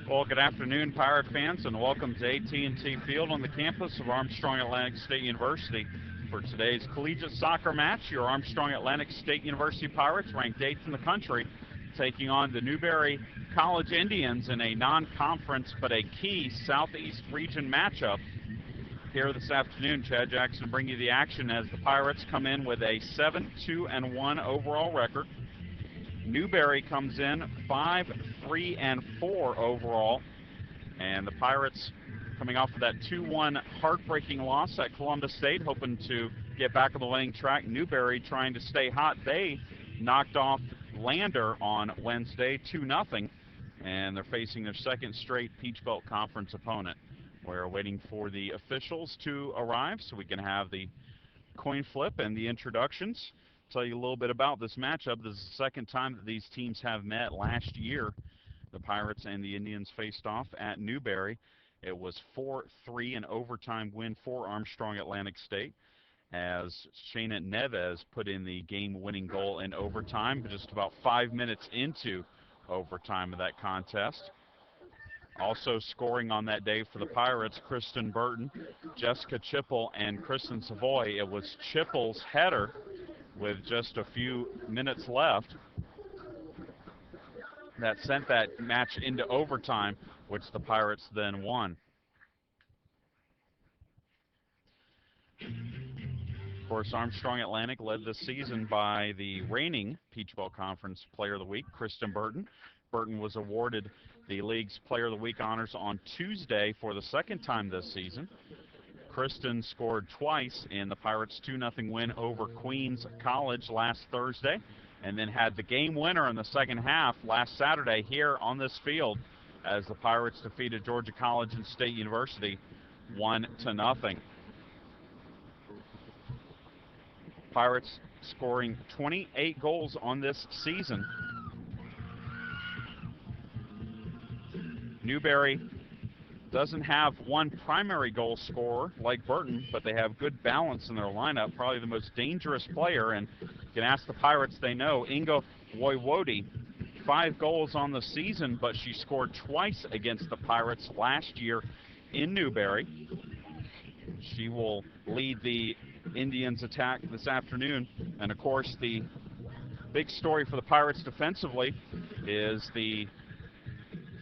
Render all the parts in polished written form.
Well, good afternoon, Pirate fans, and welcome to AT&T Field on the campus of Armstrong Atlantic State University. For today's collegiate soccer match, your Armstrong Atlantic State University Pirates, ranked 8th in the country, taking on the Newberry College Indians in a non-conference but a key Southeast region matchup. Here this afternoon, Chad Jackson bring you the action as the Pirates come in with a 7-2-1 overall record. Newberry comes in 5-3-4 overall, and the Pirates coming off of that 2-1 heartbreaking loss at Columbus State, hoping to get back on the winning track. Newberry trying to stay hot. They knocked off Lander on Wednesday 2-0, and they're facing their second straight Peach Belt Conference opponent. We're waiting for the officials to arrive so we can have the coin flip and the introductions. Tell you a little bit about this matchup. This is the second time that these teams have met. Last year, the Pirates and the Indians faced off at Newberry. It was 4-3 an overtime win for Armstrong Atlantic State, as Shayna Neves put in the game-winning goal in overtime, just about 5 minutes into overtime of that contest. Also scoring on that day for the Pirates, Kristen Burton, Jessica Chipple, and Kristen Savoy. It was Chipple's header with just a few minutes left that sent that match into overtime, which the Pirates then won. Of course, Armstrong Atlantic led this season by the reigning Peach Belt Conference Player of the Week, Kristen Burton. Burton was awarded the league's Player of the Week honors on Tuesday for the second time this season. Kristen scored twice in the Pirates' 2-0 win over Queens College last Thursday, and then had the game winner in the second half last Saturday here on this field as the Pirates defeated Georgia College and State University 1-0. Pirates scoring 28 goals on this season. Newberry doesn't have one primary goal scorer like Burton, but they have good balance in their lineup. Probably the most dangerous player, and you can ask the Pirates, they know, Inga Woiwodi, 5 goals on the season, but she scored twice against the Pirates last year in Newberry. She will lead the Indians' attack this afternoon, and of course the big story for the Pirates defensively is the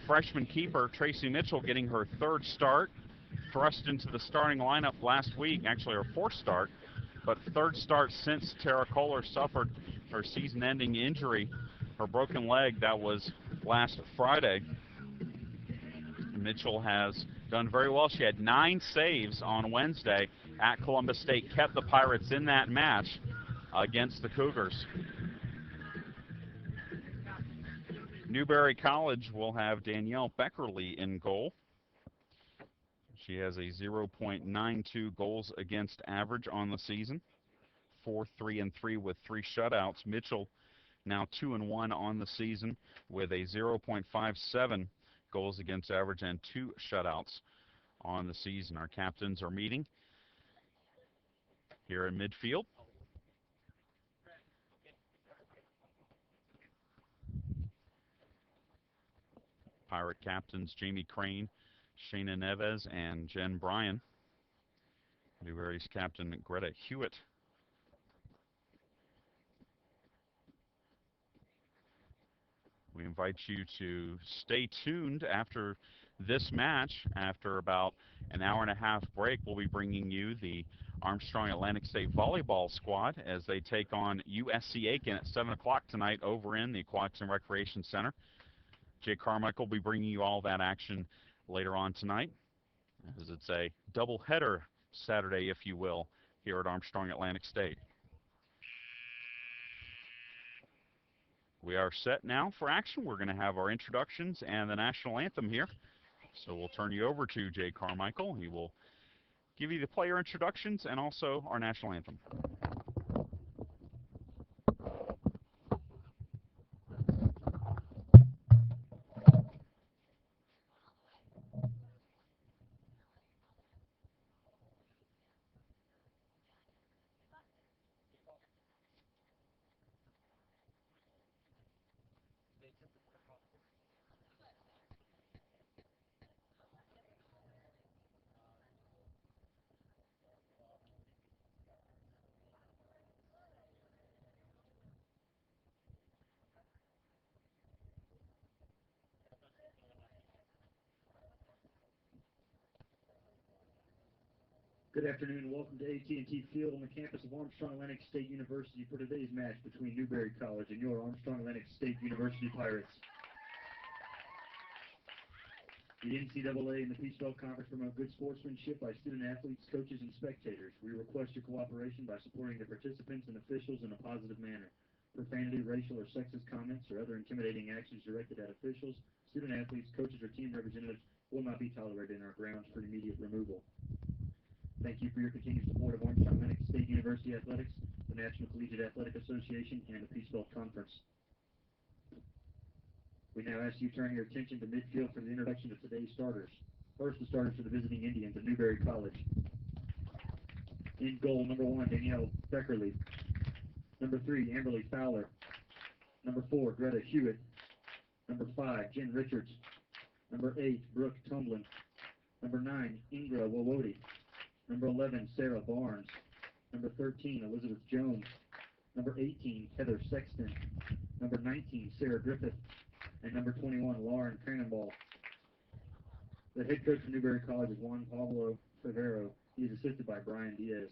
freshman keeper Tracy Mitchell getting her third start, thrust into the starting lineup last week, actually her fourth start, but third start since Tara Kohler suffered her season-ending injury, her broken leg. That was last Friday. Mitchell has done very well. She had 9 saves on Wednesday at Columbus State, kept the Pirates in that match against the Cougars. Newberry College will have Danielle Beckerly in goal. She has a 0.92 goals against average on the season, 4-3-3 with 3 shutouts. Mitchell now 2-1 on the season with a 0.57 goals against average and 2 shutouts on the season. Our captains are meeting here in midfield. Pirate captains Jamie Crane, Shayna Neves, and Jen Bryan. Newberry's captain Greta Hewitt. We invite you to stay tuned after this match. After about an hour-and-a-half break, we'll be bringing you the Armstrong Atlantic State volleyball squad as they take on USC Aiken at 7 o'clock tonight over in the Aquatics and Recreation Center. Jay Carmichael will be bringing you all that action later on tonight, as it's a doubleheader Saturday, if you will, here at Armstrong Atlantic State. We are set now for action. We're going to have our introductions and the national anthem here. So we'll turn you over to Jay Carmichael. He will give you the player introductions and also our national anthem. Good afternoon and welcome to AT&T Field on the campus of Armstrong State University for today's match between Newberry College and your Armstrong State University Pirates. The NCAA and the Peace Belt Conference promote good sportsmanship by student athletes, coaches, and spectators. We request your cooperation by supporting the participants and officials in a positive manner. Profanity, racial, or sexist comments or other intimidating actions directed at officials, student athletes, coaches, or team representatives will not be tolerated in our grounds for immediate removal. Thank you for your continued support of Armstrong State University Athletics, the National Collegiate Athletic Association, and the Peace Belt Conference. We now ask you to turn your attention to midfield for the introduction of today's starters. First, the starters for the visiting Indians at Newberry College. In goal, number 1, Danielle Beckerly. Number 3, Amberly Fowler. Number 4, Greta Hewitt. Number 5, Jen Richards. Number 8, Brooke Tumblin. Number 9, Ingra Wawodi. Number 11, Sarah Barnes. Number 13, Elizabeth Jones. Number 18, Heather Sexton. Number 19, Sarah Griffith. And number 21, Lauren Cannonball. The head coach of Newberry College is Juan Pablo Favero. He is assisted by Brian Diaz.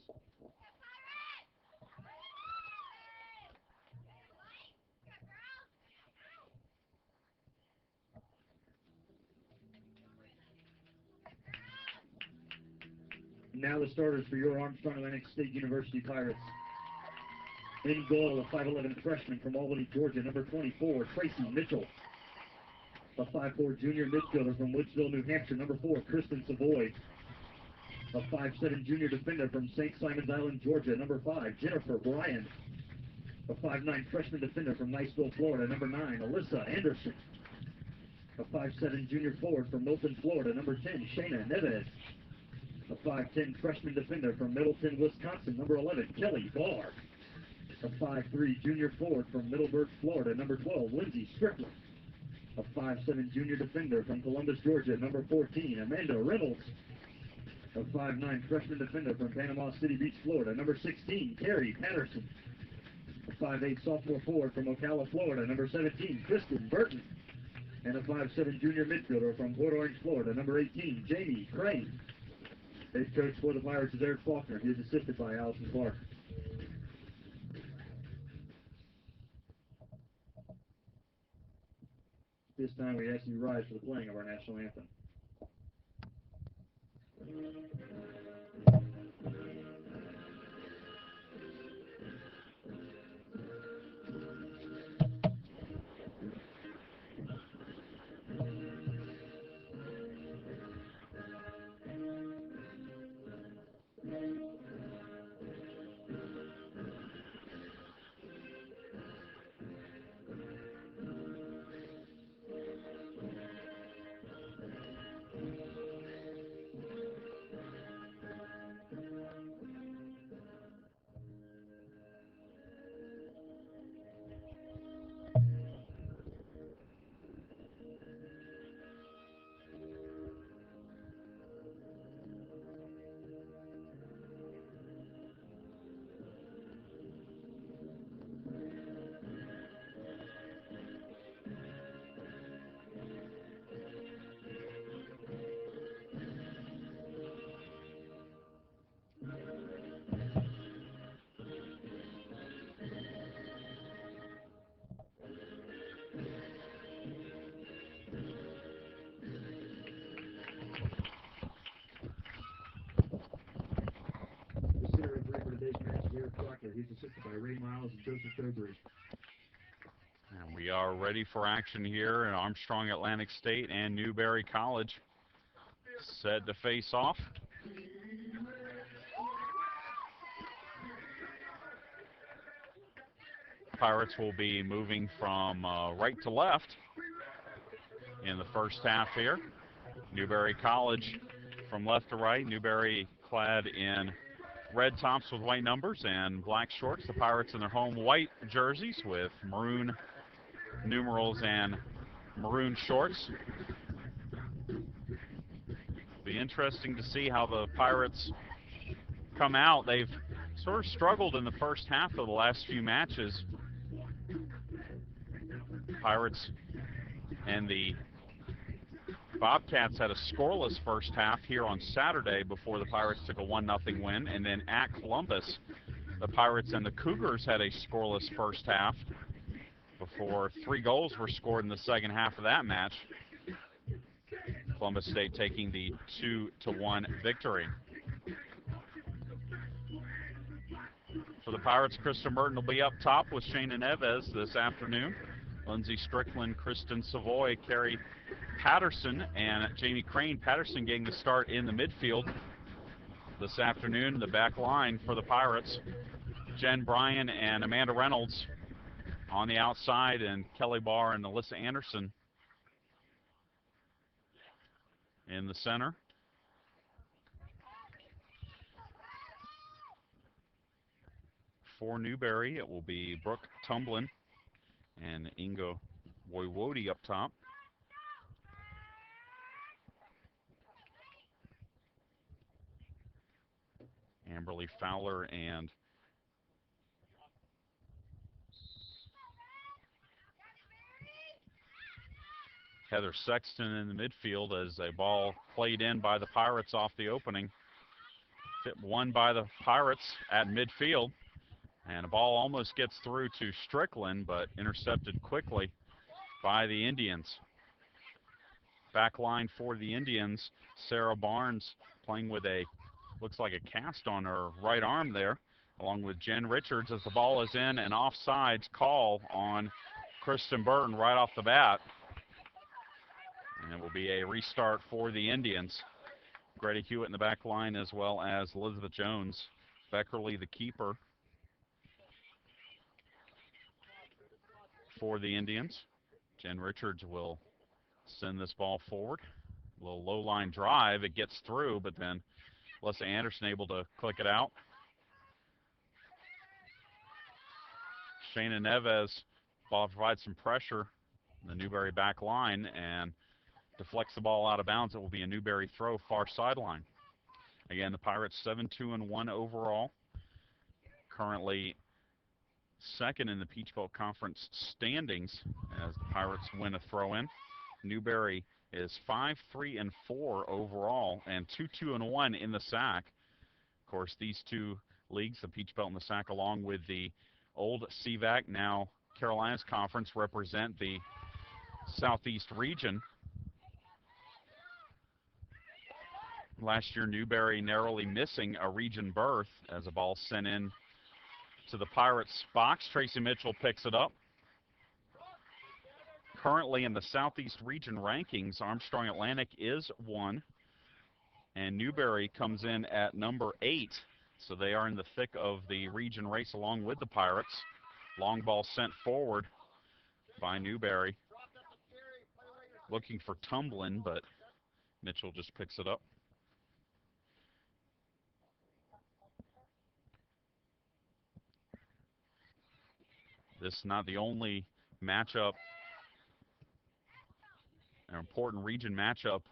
Now the starters for your Armstrong State University Pirates. In goal, a 5'11 freshman from Albany, Georgia, number 24, Tracy Mitchell. A 5'4 junior midfielder from Woodsville, New Hampshire, number 4, Kristen Savoy. A 5'7 junior defender from St. Simons Island, Georgia, number 5, Jennifer Bryan. A 5'9 freshman defender from Niceville, Florida, number 9, Alyssa Anderson. A 5'7 junior forward from Milton, Florida, number 10, Shayna Neves. A 5'10 freshman defender from Middleton, Wisconsin, number 11, Kelly Barr. A 5'3 junior forward from Middleburg, Florida, number 12, Lindsay Strickland. A 5'7 junior defender from Columbus, Georgia, number 14, Amanda Reynolds. A 5'9 freshman defender from Panama City Beach, Florida, number 16, Carrie Patterson. A 5'8 sophomore forward from Ocala, Florida, number 17, Kristen Burton. And a 5'7 junior midfielder from Port Orange, Florida, number 18, Jamie Crane. Head coach for the Pirates is Eric Faulkner. He is assisted by Allison Clark. This time we ask you to rise for the playing of our national anthem. He's assisted by Ray Miles and Joseph Dobry. And we are ready for action here at Armstrong Atlantic State and Newberry College. Set to face off. Pirates will be moving from right to left in the first half here. Newberry College from left to right. Newberry clad in red tops with white numbers and black shorts. The Pirates in their home white jerseys with maroon numerals and maroon shorts. Be interesting to see how the Pirates come out. They've sort of struggled in the first half of the last few matches. Pirates and the Bobcats had a scoreless first half here on Saturday before the Pirates took a 1-0 win. And then at Columbus, the Pirates and the Cougars had a scoreless first half before 3 goals were scored in the second half of that match. Columbus State taking the 2-1 victory. For the Pirates, Kristen Merton will be up top with Shayna Neves this afternoon. Lindsey Strickland, Kristen Savoy, Carrie Patterson, and Jamie Crane. Patterson getting the start in the midfield this afternoon. The back line for the Pirates, Jen Bryan and Amanda Reynolds on the outside, and Kelly Barr and Alyssa Anderson in the center. For Newberry, it will be Brooke Tumblin and Inga Woiwodi up top. Amberly Fowler and Heather Sexton in the midfield as a ball played in by the Pirates off the opening. Won by the Pirates at midfield. And a ball almost gets through to Strickland, but intercepted quickly by the Indians. Back line for the Indians, Sarah Barnes playing with a, looks like a cast on her right arm there, along with Jen Richards as the ball is in, an offsides call on Kristen Burton right off the bat. And it will be a restart for the Indians. Grady Hewitt in the back line, as well as Elizabeth Jones. Beckerly, the keeper for the Indians. Jen Richards will send this ball forward. A little low line drive. It gets through, but then Alyssa Anderson able to click it out. Shayna Neves, ball provides some pressure in the Newberry back line and deflects the ball out of bounds. It will be a Newberry throw far sideline. Again, the Pirates 7-2-1 overall. Currently second in the Peach Belt Conference standings as the Pirates win a throw-in. Newberry is 5-3-4 overall and 2-2-1 in the SAC. Of course, these two leagues, the Peach Belt and the SAC, along with the old CVAC, now Carolinas Conference, represent the Southeast region. Last year, Newberry narrowly missing a region berth as a ball sent in to the Pirates box. Tracy Mitchell picks it up. Currently in the Southeast region rankings, Armstrong Atlantic is 1, and Newberry comes in at number 8. So they are in the thick of the region race along with the Pirates. Long ball sent forward by Newberry. Looking for Tumblin, but Mitchell just picks it up. This is not the only matchup, an important region matchup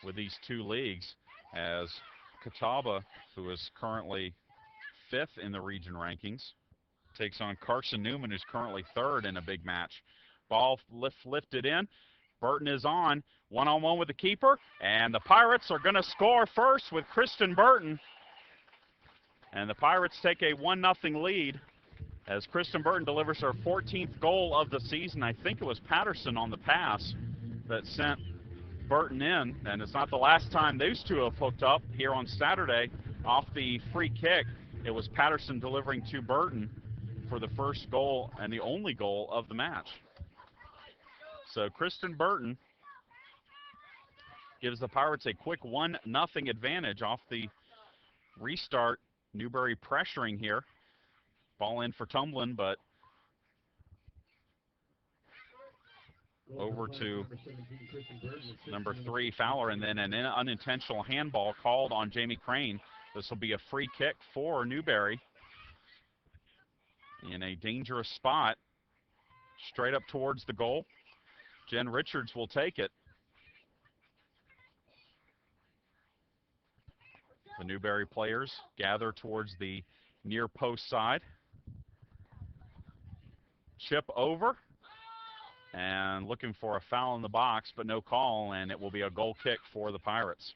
with these two leagues, as Catawba, who is currently 5th in the region rankings, takes on Carson Newman, who's currently 3rd in a big match. Ball lifted in. Burton is on. One-on-one with the keeper, and the Pirates are going to score first with Kristen Burton. And the Pirates take a 1-0 lead as Kristen Burton delivers her 14th goal of the season. I think it was Patterson on the pass that sent Burton in, and it's not the last time those two have hooked up here on Saturday. Off the free kick, it was Patterson delivering to Burton for the first goal and the only goal of the match. So Kristen Burton gives the Pirates a quick 1-0 advantage off the restart. Newberry pressuring here. Ball in for Tumblin, but over to number 3, Fowler, and then an unintentional handball called on Jamie Crane. This will be a free kick for Newberry in a dangerous spot, straight up towards the goal. Jen Richards will take it. The Newberry players gather towards the near post side. Chip over, and looking for a foul in the box, but no call, and it will be a goal kick for the Pirates.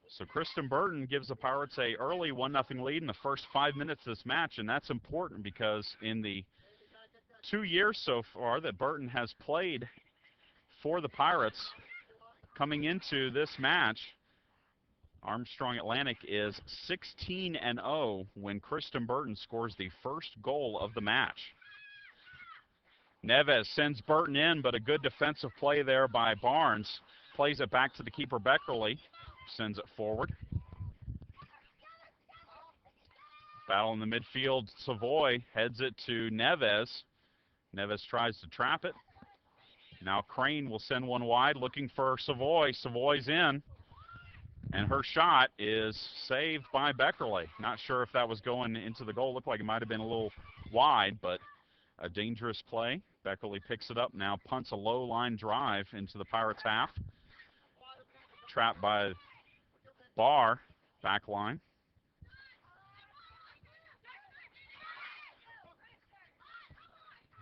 So Kristen Burton gives the Pirates a early 1-0 lead in the first 5 minutes of this match, and that's important because in the 2 years so far that Burton has played for the Pirates, coming into this match, Armstrong Atlantic is 16-0 when Kristen Burton scores the first goal of the match. Neves sends Burton in, but a good defensive play there by Barnes. Plays it back to the keeper, Beckerly. Sends it forward. Battle in the midfield. Savoy heads it to Neves. Neves tries to trap it. Now Crane will send one wide, looking for Savoy. Savoy's in. And her shot is saved by Beckerly. Not sure if that was going into the goal. Looked like it might have been a little wide, but a dangerous play. Beckerly picks it up now, punts a low line drive into the Pirates' half. Trapped by Barr, back line.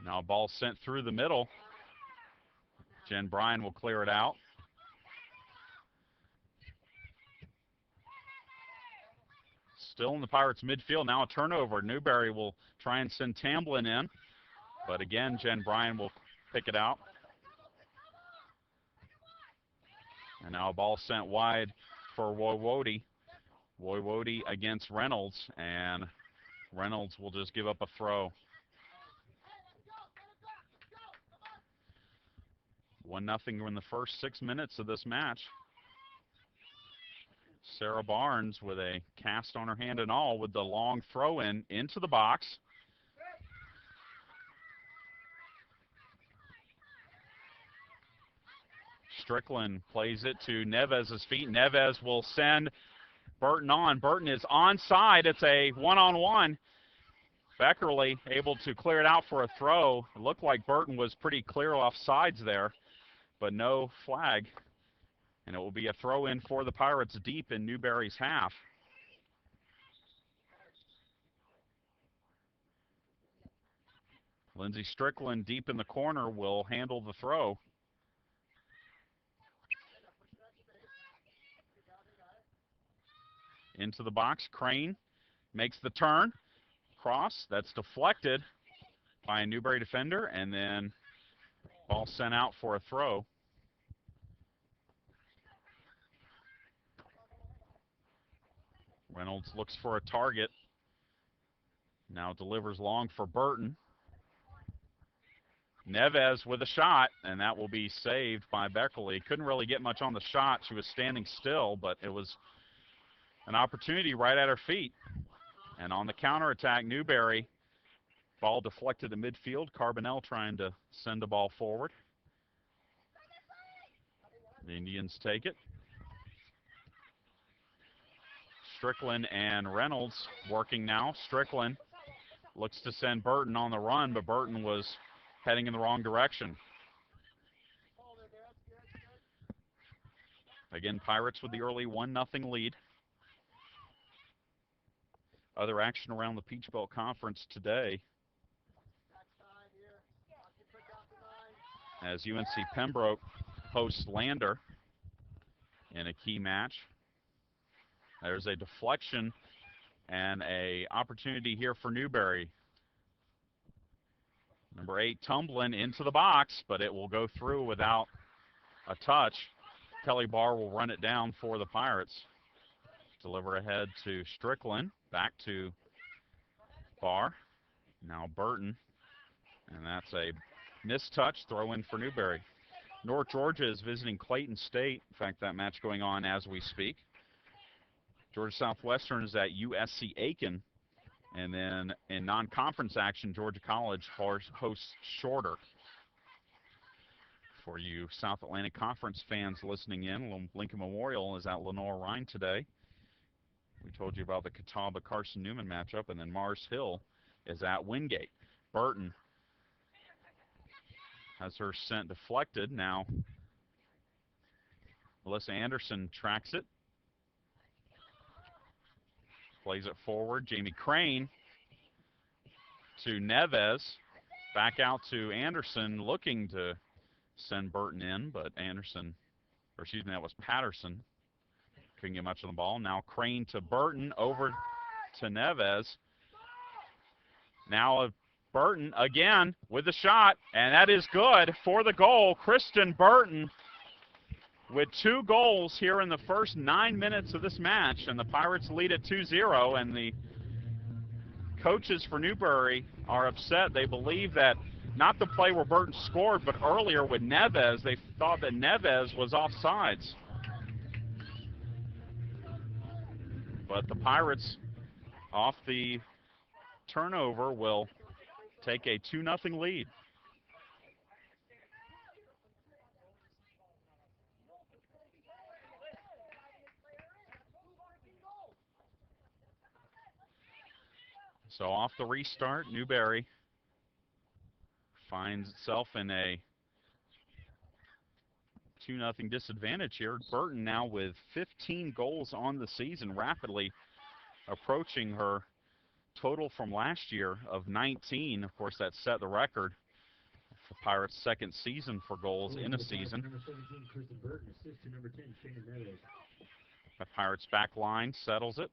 Now ball sent through the middle. Jen Bryan will clear it out. Still in the Pirates' midfield. Now a turnover. Newberry will try and send Tamblin in. But again, Jen Bryan will pick it out. And now a ball sent wide for Woiwode. Woiwode against Reynolds. And Reynolds will just give up a throw. 1-0 in the first 6 minutes of this match. Sarah Barnes with a cast on her hand and all with the long throw in into the box. Strickland plays it to Neves' feet. Neves will send Burton on. Burton is onside. It's a one-on-one. Beckerly able to clear it out for a throw. It looked like Burton was pretty clear off sides there, but no flag. And it will be a throw-in for the Pirates deep in Newberry's half. Lindsey Strickland deep in the corner will handle the throw. Into the box, Crane makes the turn. Cross, that's deflected by a Newberry defender, and then ball sent out for a throw. Reynolds looks for a target. Now delivers long for Burton. Neves with a shot, and that will be saved by Beckerly. Couldn't really get much on the shot. She was standing still, but it was an opportunity right at her feet. And on the counterattack, Newberry, ball deflected to midfield. Carbonell trying to send the ball forward. The Indians take it. Strickland and Reynolds working now. Strickland looks to send Burton on the run, but Burton was heading in the wrong direction. Again, Pirates with the early 1-0 lead. Other action around the Peach Belt Conference today, as UNC Pembroke hosts Lander in a key match. There's a deflection and an opportunity here for Newberry. Number 8, Tumblin into the box, but it will go through without a touch. Kelly Barr will run it down for the Pirates. Deliver ahead to Strickland, back to Barr. Now Burton, and that's a missed touch, throw in for Newberry. North Georgia is visiting Clayton State. In fact, that match going on as we speak. Georgia Southwestern is at USC Aiken. And then in non-conference action, Georgia College hosts Shorter. For you South Atlantic Conference fans listening in, Lincoln Memorial is at Lenore Rhine today. We told you about the Catawba-Carson Newman matchup, and then Mars Hill is at Wingate. Burton has her sent deflected. Now Melissa Anderson tracks it. Plays it forward. Jamie Crane to Neves. Back out to Anderson, looking to send Burton in, but Anderson, or excuse me, that was Patterson. Couldn't get much on the ball. Now Crane to Burton, over to Neves. Now Burton again with the shot, and that is good for the goal. Kristen Burton with 2 goals here in the first 9 minutes of this match, and the Pirates lead at 2-0, and the coaches for Newberry are upset. They believe that not the play where Burton scored, but earlier with Neves, they thought that Neves was offsides. But the Pirates, off the turnover, will take a 2-0 lead. So off the restart, Newberry finds itself in a 2-0 disadvantage here. Burton now with 15 goals on the season, rapidly approaching her total from last year of 19. Of course, that set the record for Pirates' second season for goals in a season. The Pirates' back line settles it.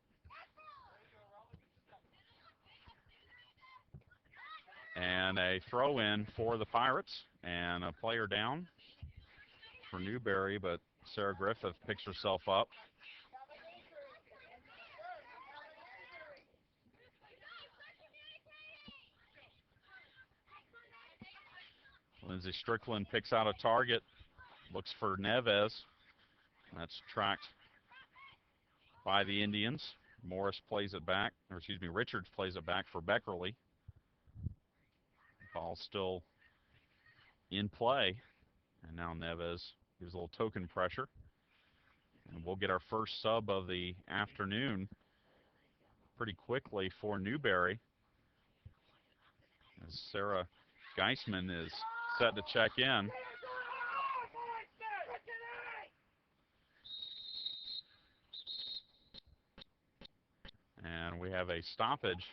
And a throw-in for the Pirates, and a player down for Newberry, but Sarah Griffith picks herself up. Lindsay Strickland picks out a target, looks for Neves. That's tracked by the Indians. Morris plays it back, or excuse me, Richards plays it back for Beckerly. Ball still in play, and now Neves gives a little token pressure. And we'll get our first sub of the afternoon pretty quickly for Newberry, as Sarah Geisman is set to check in. And we have a stoppage.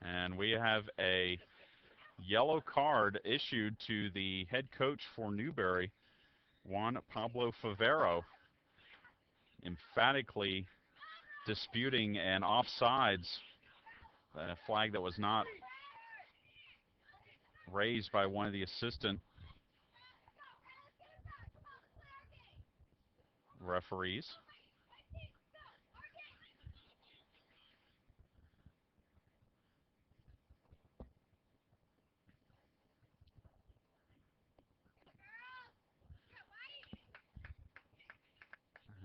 And we have a yellow card issued to the head coach for Newberry, Juan Pablo Favero, emphatically disputing an offsides, a flag that was not raised by one of the assistant referees.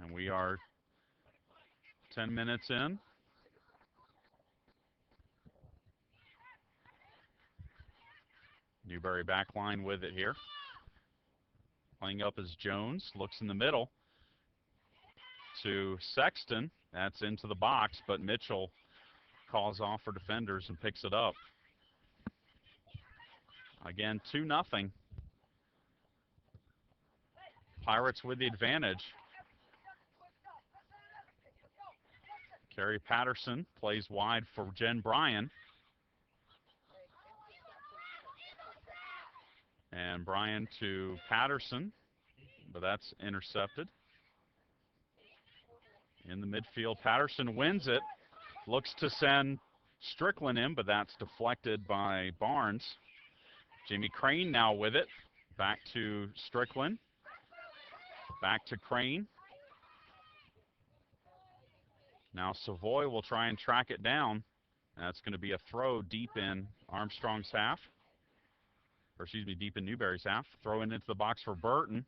And we are 10 minutes in. Newberry back line with it here. Playing up as Jones, looks in the middle to Sexton. That's into the box, but Mitchell calls off for defenders and picks it up. Again, 2-0. Pirates with the advantage. Carrie Patterson plays wide for Jen Bryan. And Bryan to Patterson, but that's intercepted. In the midfield, Patterson wins it. Looks to send Strickland in, but that's deflected by Barnes. Jamie Crane now with it. Back to Strickland. Back to Crane. Now Savoy will try and track it down. That's going to be a throw deep in Armstrong's half. Or excuse me, deep in Newberry's half. Throw it into the box for Burton.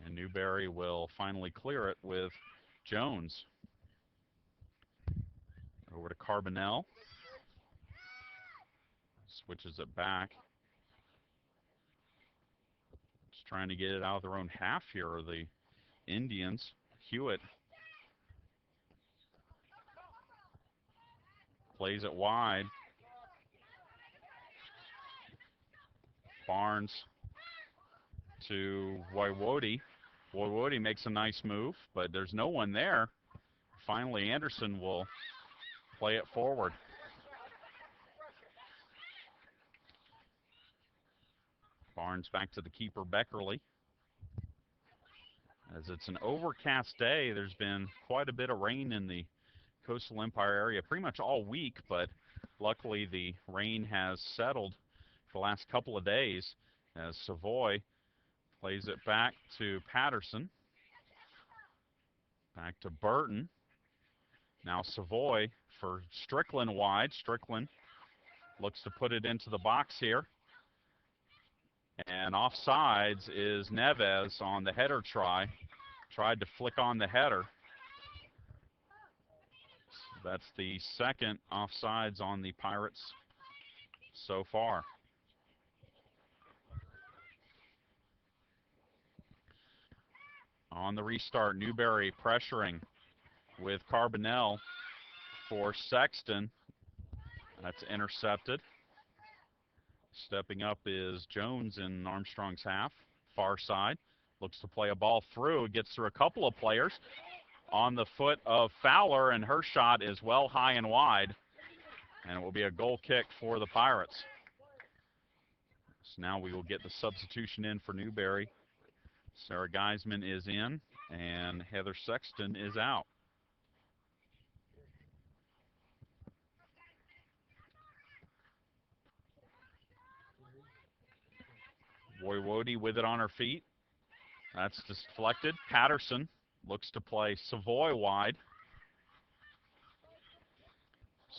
And Newberry will finally clear it with Jones. Over to Carbonell. Switches it back. Just trying to get it out of their own half here are the Indians. Hewitt plays it wide. Barnes to Woiwode. Woody makes a nice move, but there's no one there. Finally, Anderson will play it forward. Barnes back to the keeper, Beckerly. As it's an overcast day, there's been quite a bit of rain in the Coastal Empire area pretty much all week, but luckily the rain has settled for the last couple of days as Savoy plays it back to Patterson. Back to Burton. Now Savoy for Strickland wide. Strickland looks to put it into the box here. And offsides is Neves on the header try. Tried to flick on the header. So that's the second offsides on the Pirates so far. On the restart, Newberry pressuring with Carbonell for Sexton. That's intercepted. Stepping up is Jones in Armstrong's half, far side. Looks to play a ball through, gets through a couple of players. On the foot of Fowler, and her shot is well high and wide. And it will be a goal kick for the Pirates. So now we will get the substitution in for Newberry. Sarah Geisman is in, and Heather Sexton is out. Woiwodi with it on her feet. That's deflected. Patterson looks to play Savoy wide.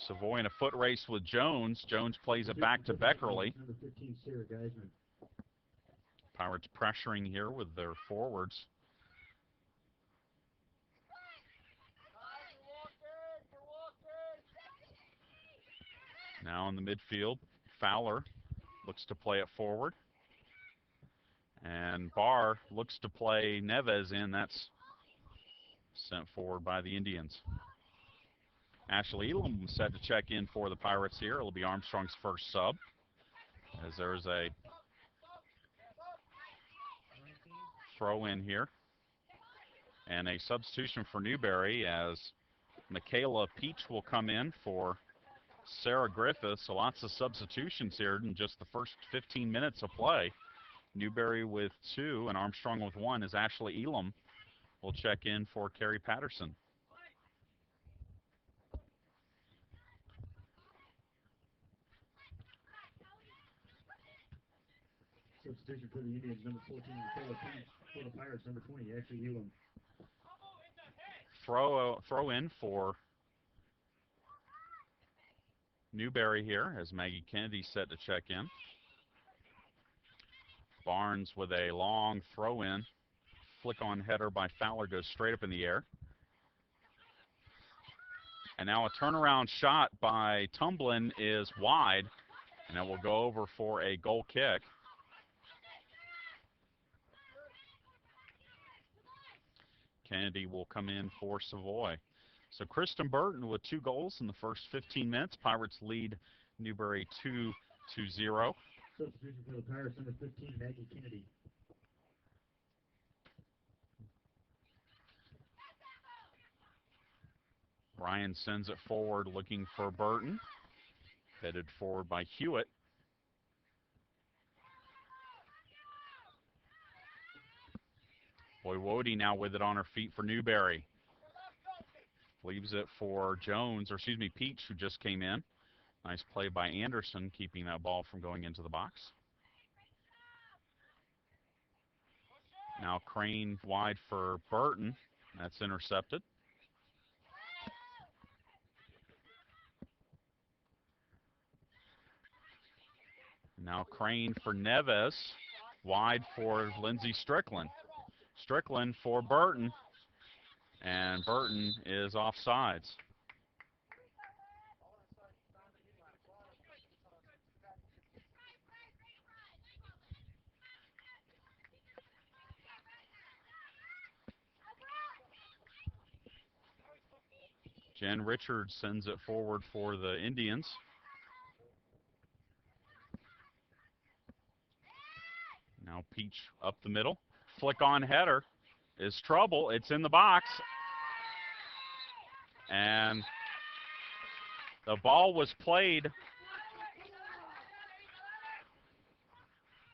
Savoy in a foot race with Jones. Jones plays it back to Beckerly. Number 15, Sarah Geisman. Pirates pressuring here with their forwards. Now in the midfield, Fowler looks to play it forward. And Barr looks to play Neves in. That's sent forward by the Indians. Ashley Elam set to check in for the Pirates here. It'll be Armstrong's first sub, as there's a throw in here. And a substitution for Newberry as Michaela Peach will come in for Sarah Griffith. So lots of substitutions here in just the first 15 minutes of play. Newberry with 2 and Armstrong with 1 as Ashley Elam will check in for Carrie Patterson. Substitution for the Indians, number 14, Michaela Peach. For the Pirates, number 20, Ashley Elam. Throw in for Newberry here as Maggie Kennedy set to check in. Barnes with a long throw in. Flick on header by Fowler goes straight up in the air. And now a turnaround shot by Tumblin is wide, and it will go over for a goal kick. Kennedy will come in for Savoy. So Kristen Burton with 2 goals in the first 15 minutes. Pirates lead Newberry 2-0. Substitution for the Pirates, number 15, Maggie Kennedy. Ryan sends it forward looking for Burton. Headed forward by Hewitt. Woiwodi now with it on her feet for Newberry. Leaves it for Jones, or excuse me, Peach, who just came in. Nice play by Anderson, keeping that ball from going into the box. Now Crane wide for Burton. That's intercepted. Now Crane for Neves. Wide for Lindsay Strickland. Strickland for Burton. And Burton is offsides. Jen Richards sends it forward for the Indians. Now Peach up the middle. Flick on header. is trouble. It's in the box. And the ball was played.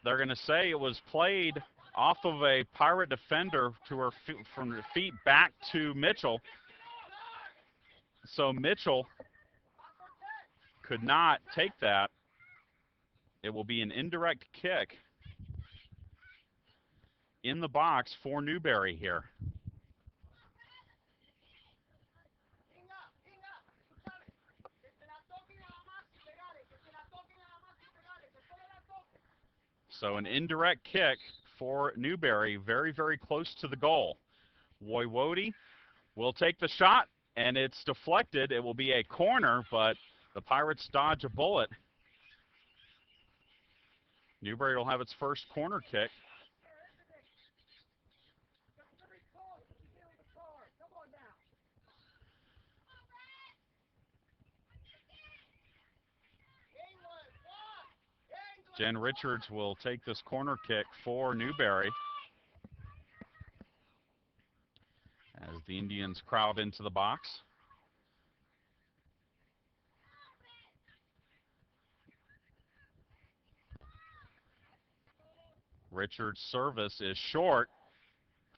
They're going to say it was played off of a Pirate defender to her from her feet back to Mitchell. So Mitchell could not take that. It will be an indirect kick in the box for Newberry here. So an indirect kick for Newberry, very, very close to the goal. Woiwode will take the shot, and it's deflected. It will be a corner, but the Pirates dodge a bullet. Newberry will have its first corner kick. Jen Richards will take this corner kick for Newberry as the Indians crowd into the box. Richards' service is short.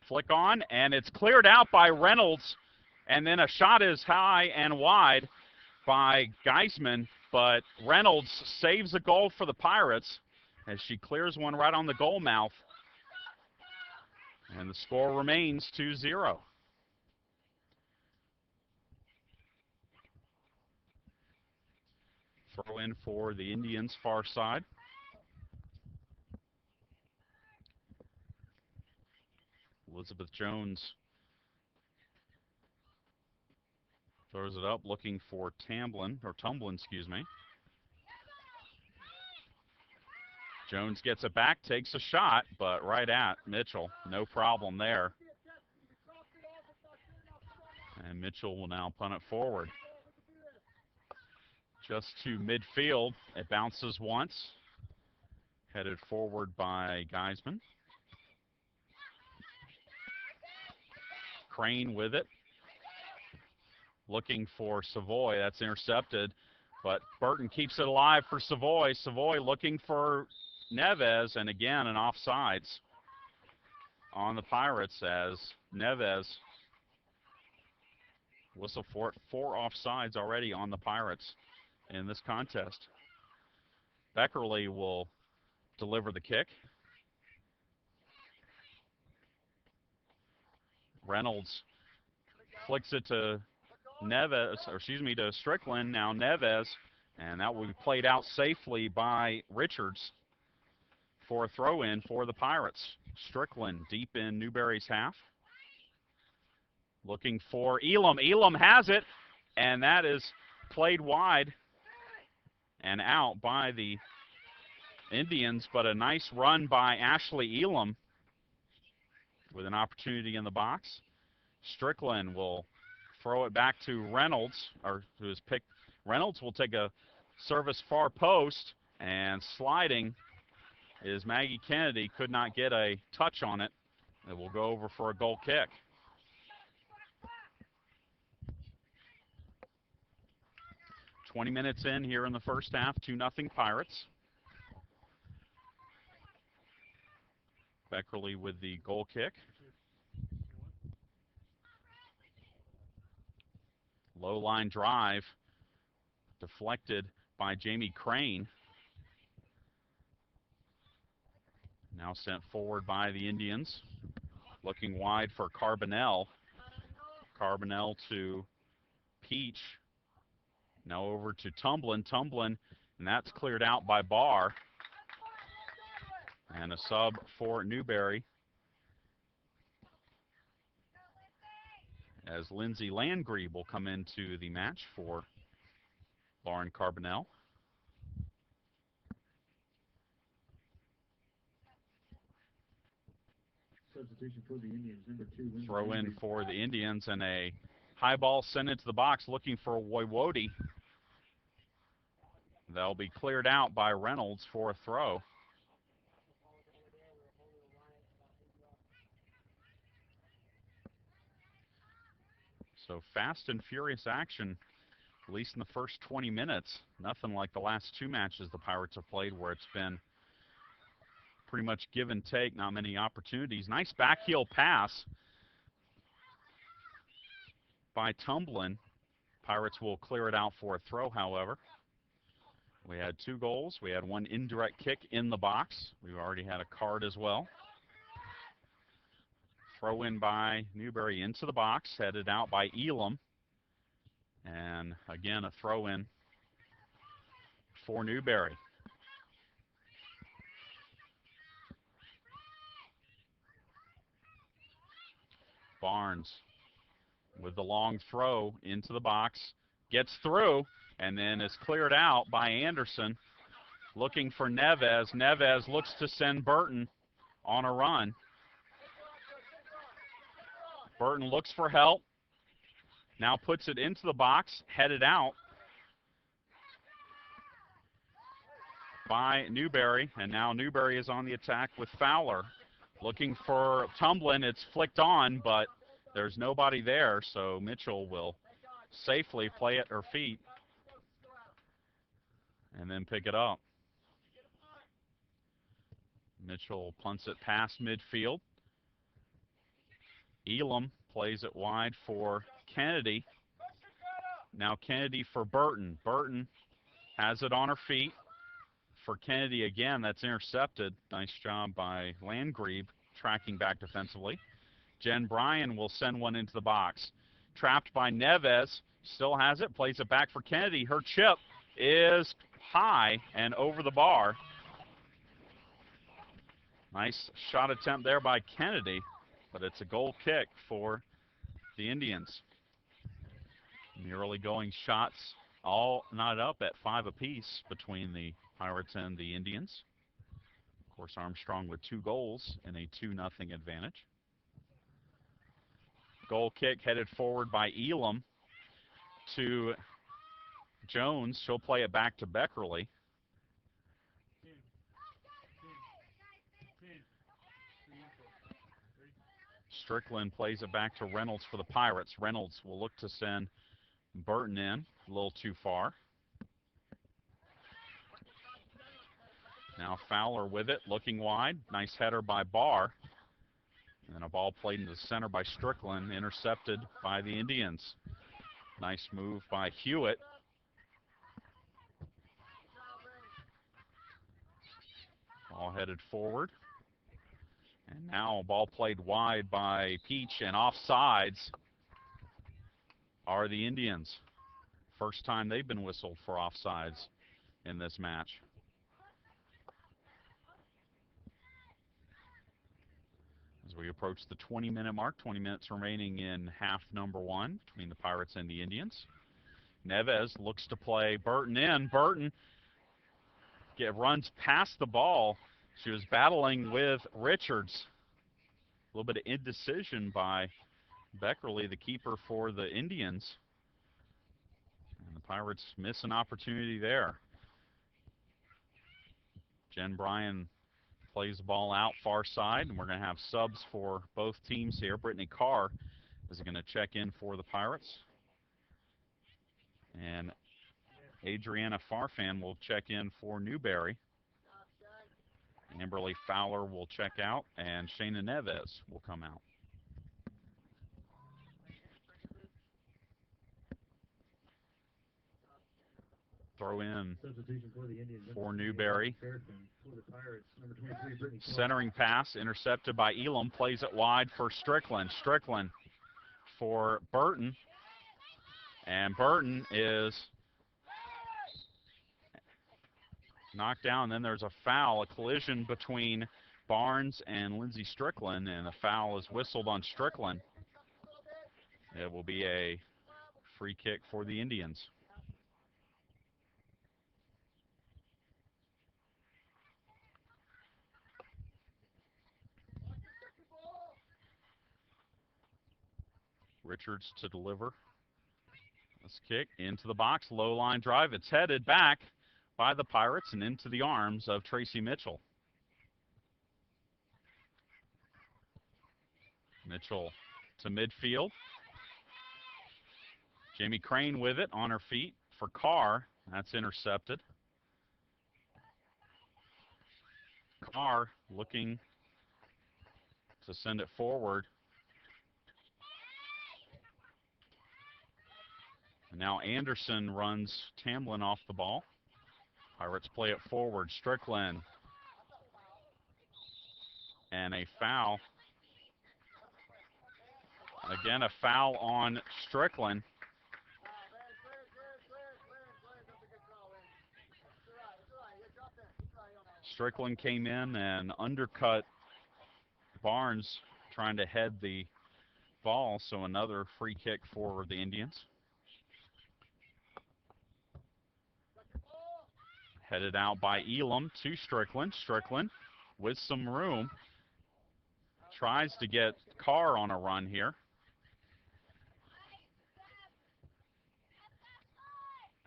Flick on, and it's cleared out by Reynolds. And then a shot is high and wide by Geisman, but Reynolds saves a goal for the Pirates as she clears one right on the goal mouth. And the score remains 2-0. Throw in for the Indians far side. Elizabeth Jones throws it up looking for Tumblin, excuse me. Jones gets it back, takes a shot, but right at Mitchell. No problem there. And Mitchell will now punt it forward. Just to midfield. It bounces once. Headed forward by Geisman. Crane with it. Looking for Savoy. That's intercepted. But Burton keeps it alive for Savoy. Savoy looking for Neves. And again, an offsides on the Pirates as Neves whistle for it. 4 offsides already on the Pirates in this contest. Beckerly will deliver the kick. Reynolds flicks it to Neves, or excuse me, to Strickland. Now Neves, and that will be played out safely by Richards for a throw-in for the Pirates. Strickland deep in Newberry's half. Looking for Elam. Elam has it, and that is played wide and out by the Indians, but a nice run by Ashley Elam with an opportunity in the box. Strickland will throw it back to Reynolds, or to his pick. Reynolds will take a service far post, and sliding is Maggie Kennedy. Could not get a touch on it. It will go over for a goal kick. "20 minutes in here in the first half, 2-0 Pirates. Beckerly with the goal kick. Low line drive deflected by Jamie Crane. Now sent forward by the Indians. Looking wide for Carbonell. Carbonell to Peach. Now over to Tumblin. Tumblin, and that's cleared out by Barr. And a sub for Newberry as Lindsay Landgrebe will come into the match for Lauren Carbonell. Substitution for the Indians, number 2. Throw in for the Indians, and a high ball sent into the box looking for Woiwode. They'll be cleared out by Reynolds for a throw. So fast and furious action, at least in the first 20 minutes. Nothing like the last two matches the Pirates have played where it's been pretty much give and take, not many opportunities. Nice backheel pass by Tumblin. Pirates will clear it out for a throw, however. We had 2 goals. We had 1 indirect kick in the box. We've already had a card as well. Throw in by Newberry into the box, headed out by Elam. And again, a throw in for Newberry. Barnes with the long throw into the box, gets through, and then is cleared out by Anderson. Looking for Neves. Neves looks to send Burton on a run. Burton looks for help. Now puts it into the box, headed out by Newberry, and now Newberry is on the attack with Fowler. Looking for Tumblin. It's flicked on, but there's nobody there, so Mitchell will safely play at her feet and then pick it up. Mitchell punts it past midfield. Elam plays it wide for Kennedy. Now Kennedy for Burton. Burton has it on her feet. For Kennedy again, that's intercepted. Nice job by Landgrebe tracking back defensively. Jen Bryan will send one into the box. Trapped by Neves. Still has it. Plays it back for Kennedy. Her chip is high and over the bar. Nice shot attempt there by Kennedy, but it's a goal kick for the Indians. And the early going shots all knotted up at 5 apiece between the Pirates and the Indians. Of course, Armstrong with 2 goals and a 2-0 advantage. Goal kick headed forward by Elam to Jones. She'll play it back to Beckerly. Strickland plays it back to Reynolds for the Pirates. Reynolds will look to send Burton in a little too far. Now Fowler with it, looking wide. Nice header by Barr. And a ball played into the center by Strickland, intercepted by the Indians. Nice move by Hewitt. Ball headed forward. And now a ball played wide by Peach, and offsides are the Indians. First time they've been whistled for offsides in this match. As we approach the 20-minute mark, 20 minutes remaining in half number 1 between the Pirates and the Indians. Neves looks to play Burton in. Burton runs past the ball. She was battling with Richards. A little bit of indecision by Beckerly, the keeper for the Indians. And the Pirates miss an opportunity there. Jen Bryan plays the ball out far side, and we're going to have subs for both teams here. Brittany Carr is going to check in for the Pirates. And Adriana Farfan will check in for Newberry. Amberly Fowler will check out, and Shayna Neves will come out. Throw in for Newberry. Centering pass intercepted by Elam. Plays it wide for Strickland. Strickland for Burton. And Burton is knocked down. Then there's a foul, a collision between Barnes and Lindsey Strickland, and the foul is whistled on Strickland. It will be a free kick for the Indians. Richards to deliver this kick into the box, low line drive. It's headed back by the Pirates and into the arms of Tracy Mitchell. Mitchell to midfield. Jamie Crane with it on her feet for Carr. That's intercepted. Carr looking to send it forward. And now Anderson runs Tamlin off the ball. Pirates play it forward. Strickland. And a foul. Again, a foul on Strickland. Strickland came in and undercut Barnes trying to head the ball, so another free kick for the Indians. Headed out by Elam to Strickland. Strickland with some room tries to get Carr on a run here.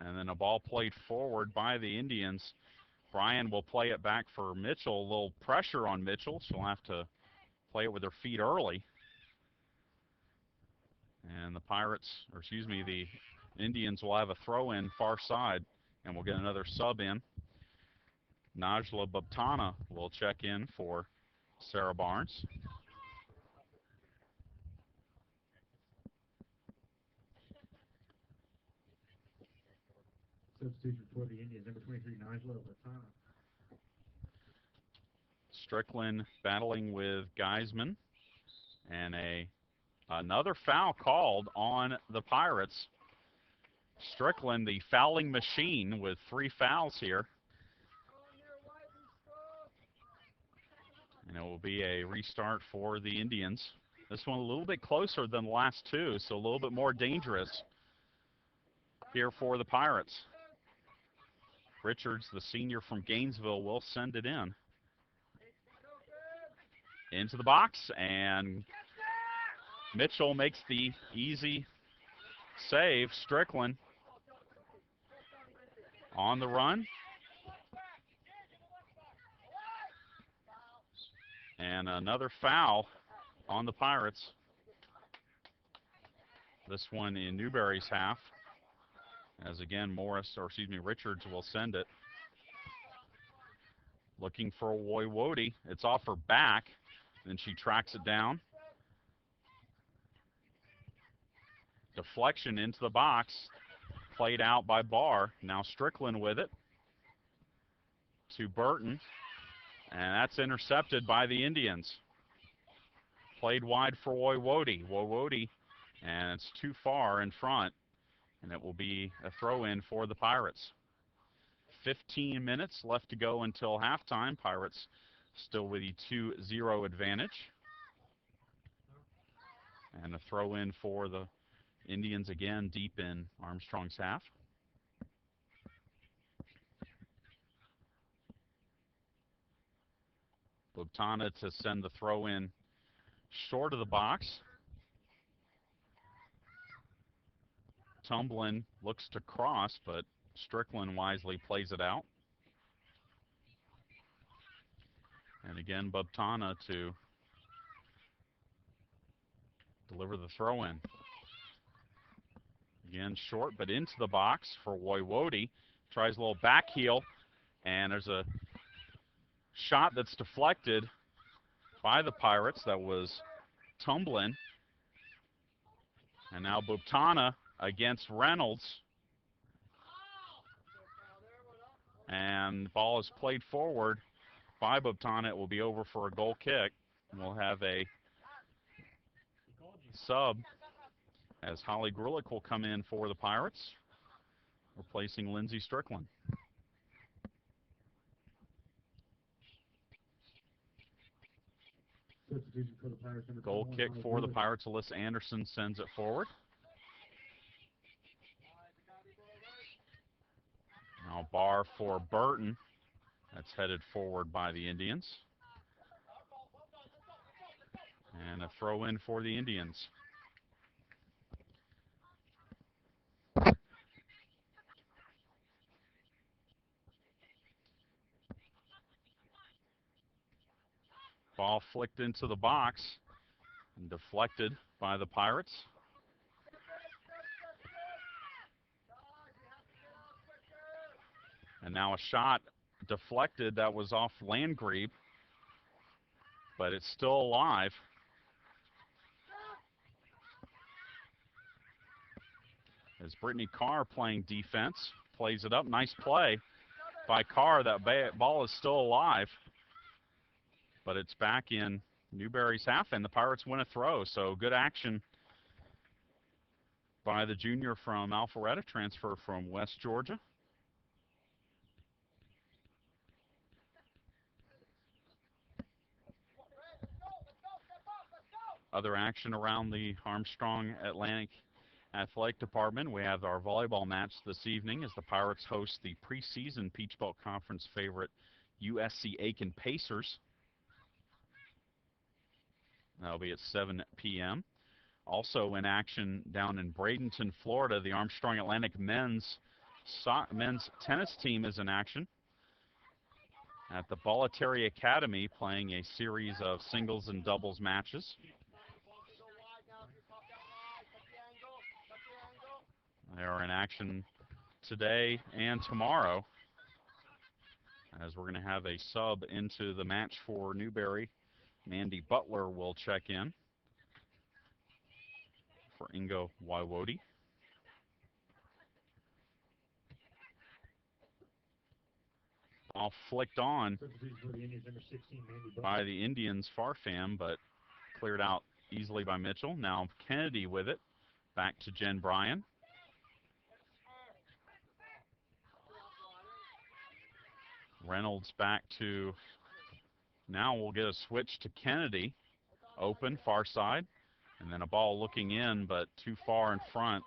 And then a ball played forward by the Indians. Bryan will play it back for Mitchell. A little pressure on Mitchell. She'll have to play it with her feet early. And the Pirates, or excuse me, the Indians will have a throw in far side, and we'll get another sub in. Najla Bubtana will check in for Sarah Barnes. Substitution for the Indians, number 23, Najla Bubtana. Strickland battling with Geisman, and another foul called on the Pirates. Strickland, the fouling machine, with 3 fouls here. And it will be a restart for the Indians. This one a little bit closer than the last 2, so a little bit more dangerous here for the Pirates. Richards, the senior from Gainesville, will send it in. Into the box, and Mitchell makes the easy save. Strickland on the run. And another foul on the Pirates. This one in Newberry's half. As again, Richards will send it. Looking for Woiwodi. It's off her back. Then she tracks it down. Deflection into the box. Played out by Barr. Now Strickland with it. To Burton. And that's intercepted by the Indians. Played wide for Woiwodi. Woiwodi, and it's too far in front. And it will be a throw-in for the Pirates. 15 minutes left to go until halftime. Pirates still with a 2-0 advantage. And a throw-in for the Indians again deep in Armstrong's half. Bubtana to send the throw in short of the box. Tumblin looks to cross, but Strickland wisely plays it out. And again, Bubtana to deliver the throw in. Again, short, but into the box for Woiwodi. Tries a little back heel, and there's a shot that's deflected by the Pirates. That was Tumblin. And now Bubtana against Reynolds. And the ball is played forward by Bubtana. It will be over for a goal kick. And we'll have a sub as Holly Grulich will come in for the Pirates, replacing Lindsey Strickland. Goal kick for the Pirates. Alyssa Anderson sends it forward. Now Barr for Burton. That's headed forward by the Indians. And a throw in for the Indians. Ball flicked into the box and deflected by the Pirates. And now a shot deflected that was off Landgrebe, but it's still alive. As Brittany Carr playing defense, plays it up. Nice play by Carr. That ball is still alive, but it's back in Newberry's half, and the Pirates win a throw. So good action by the junior from Alpharetta, transfer from West Georgia. Other action around the Armstrong Atlantic Athletic Department. We have our volleyball match this evening as the Pirates host the preseason Peach Belt Conference favorite USC Aiken Pacers. That'll be at 7 p.m. Also in action down in Bradenton, Florida, the Armstrong Atlantic men's tennis team is in action at the Bollettieri Academy, playing a series of singles and doubles matches. They are in action today and tomorrow, as we're going to have a sub into the match for Newberry. Mandy Butler will check in for Ingo Waiwodi. All flicked on by the Indians' Farfam, but cleared out easily by Mitchell. Now Kennedy with it. Back to Jen Bryan. Reynolds back to, now we'll get a switch to Kennedy. Open, far side. And then a ball looking in, but too far in front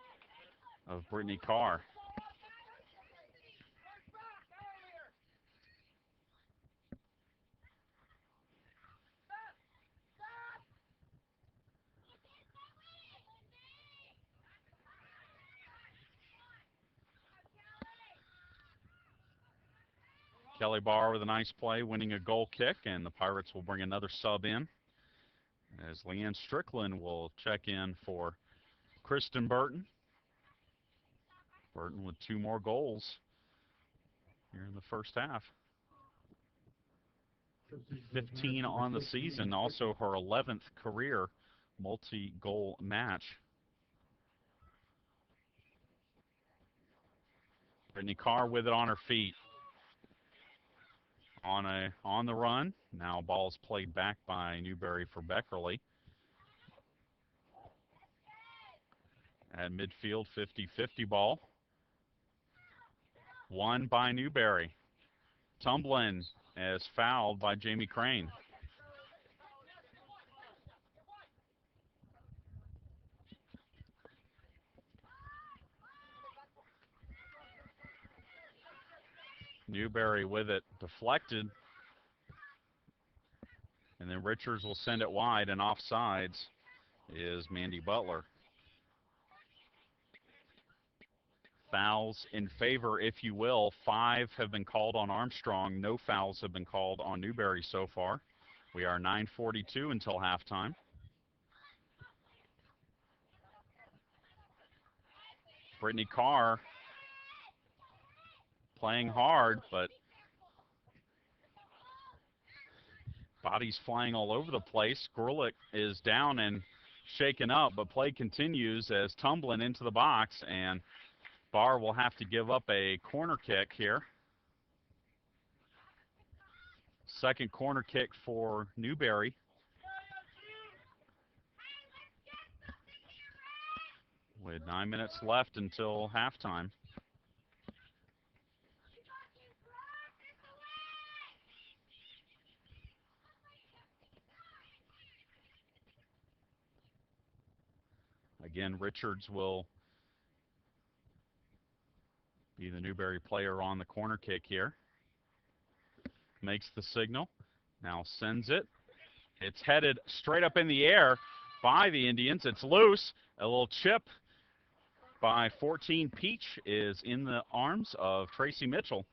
of Brittany Carr. Kelly Barr with a nice play, winning a goal kick, and the Pirates will bring another sub in, as Leanne Strickland will check in for Kristen Burton. Burton with 2 more goals here in the first half. 15 on the season, also her 11th career multi-goal match. Brittany Carr with it on her feet. On the run. Now ball's played back by Newberry for Beckerly. At midfield, 50-50 ball. Won by Newberry. Tumblin as fouled by Jamie Crane. Newberry with it deflected. And then Richards will send it wide, and offsides is Mandy Butler. Fouls in favor, if you will. 5 have been called on Armstrong. No fouls have been called on Newberry so far. We are 9:42 until halftime. Brittany Carr playing hard, but bodies flying all over the place. Gorlick is down and shaken up, but play continues as Tumblin into the box, and Barr will have to give up a corner kick here. Second corner kick for Newberry. With 9 minutes left until halftime. Again, Richards will be the Newberry player on the corner kick here. Makes the signal. Now sends it. It's headed straight up in the air by the Indians. It's loose. A little chip by 14 Peach is in the arms of Tracy Mitchell.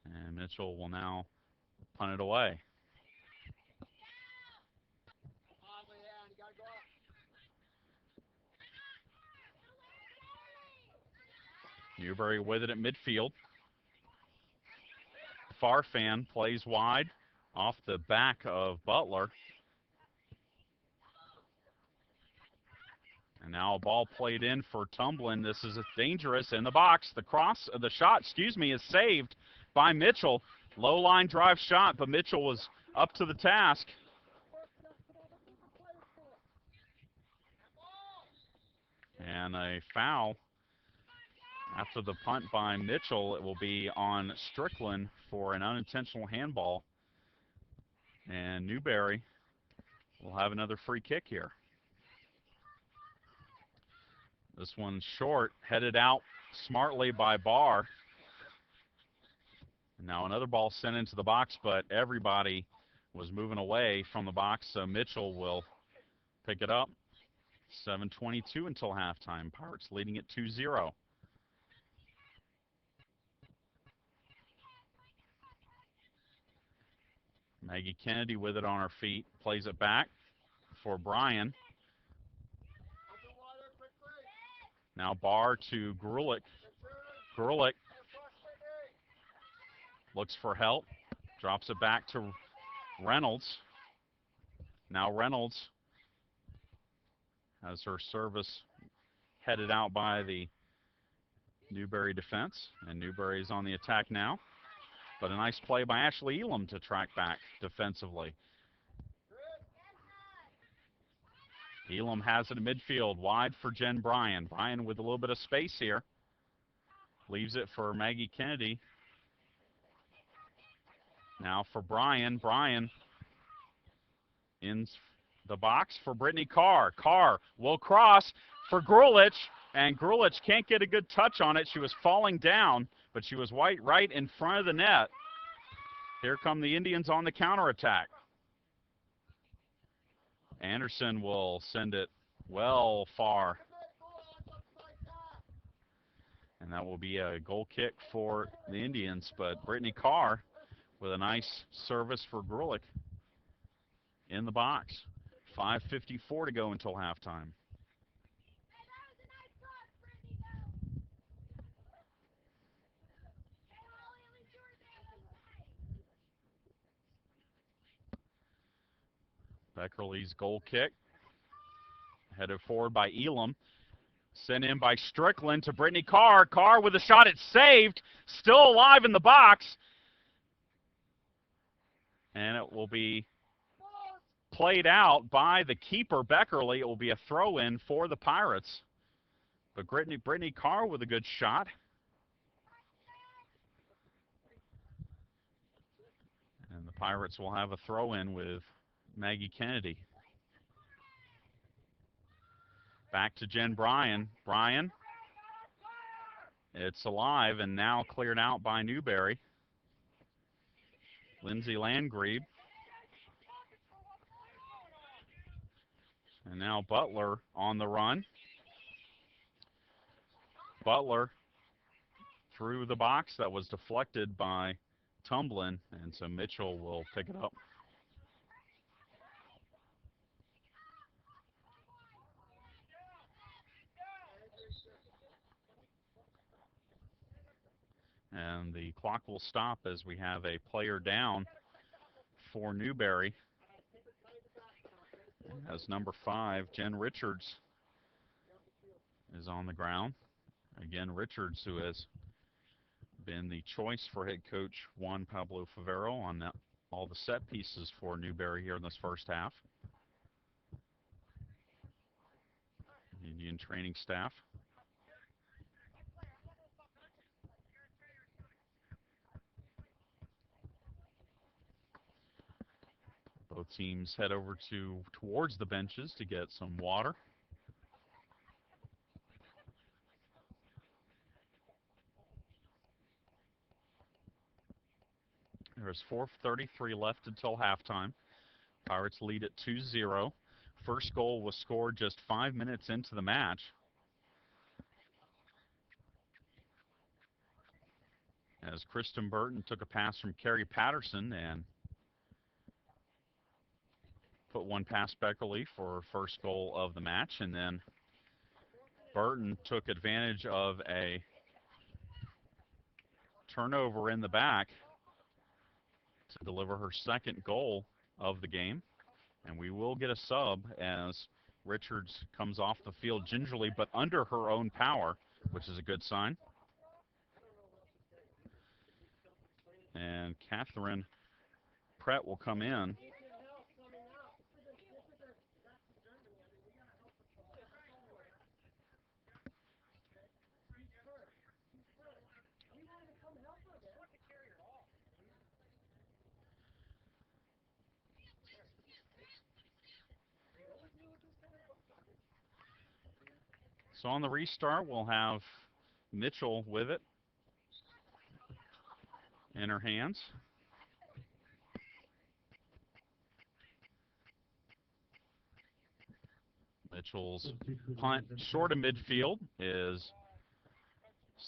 And Mitchell will now punt it away. Newberry with it at midfield. Farfan plays wide off the back of Butler. And now a ball played in for Tumblin. This is dangerous in the box. The shot, is saved by Mitchell. Low line drive shot, but Mitchell was up to the task. And a foul after the punt by Mitchell. It will be on Strickland for an unintentional handball. And Newberry will have another free kick here. This one's short, headed out smartly by Barr. Now another ball sent into the box, but everybody was moving away from the box, so Mitchell will pick it up. 7:22 until halftime. Pirates leading it 2-0. Maggie Kennedy with it on her feet. Plays it back for Bryan. Now Barr to Grulich. Grulich looks for help. Drops it back to Reynolds. Now Reynolds has her service headed out by the Newberry defense. And Newberry is on the attack now. But a nice play by Ashley Elam to track back defensively. Elam has it in midfield, wide for Jen Bryan. Bryan with a little bit of space here. Leaves it for Maggie Kennedy. Now for Bryan. Bryan in the box for Brittany Carr. Carr will cross for Grulich, and Grulich can't get a good touch on it. She was falling down, but she was right in front of the net. Here come the Indians on the counterattack. Anderson will send it well far. And that will be a goal kick for the Indians, but Brittany Carr with a nice service for Grulich in the box. 5:54 to go until halftime. Beckerly's goal kick. Headed forward by Elam. Sent in by Strickland to Brittany Carr. Carr with a shot. It's saved. Still alive in the box. And it will be played out by the keeper, Beckerly. It will be a throw-in for the Pirates. But Brittany Carr with a good shot. And the Pirates will have a throw-in with Maggie Kennedy. Back to Jen Bryan. Bryan. It's alive and now cleared out by Newberry. Lindsay Landgrebe. And now Butler on the run. Butler through the box that was deflected by Tumblin, and so Mitchell will pick it up. And the clock will stop as we have a player down for Newberry. As number 5, Jen Richards is on the ground. Again, Richards, who has been the choice for head coach Juan Pablo Favero on all the set pieces for Newberry here in this first half. Indian training staff. Both teams head over towards the benches to get some water. There's 4:33 left until halftime. Pirates lead at 2-0. First goal was scored just 5 minutes into the match. As Kristen Burton took a pass from Carrie Patterson and put one past Beckerly for first goal of the match, and then Burton took advantage of a turnover in the back to deliver her second goal of the game. And we will get a sub as Richards comes off the field gingerly, but under her own power, which is a good sign. And Catherine Pratt will come in. So on the restart, we'll have Mitchell with it in her hands. Mitchell's punt short of midfield is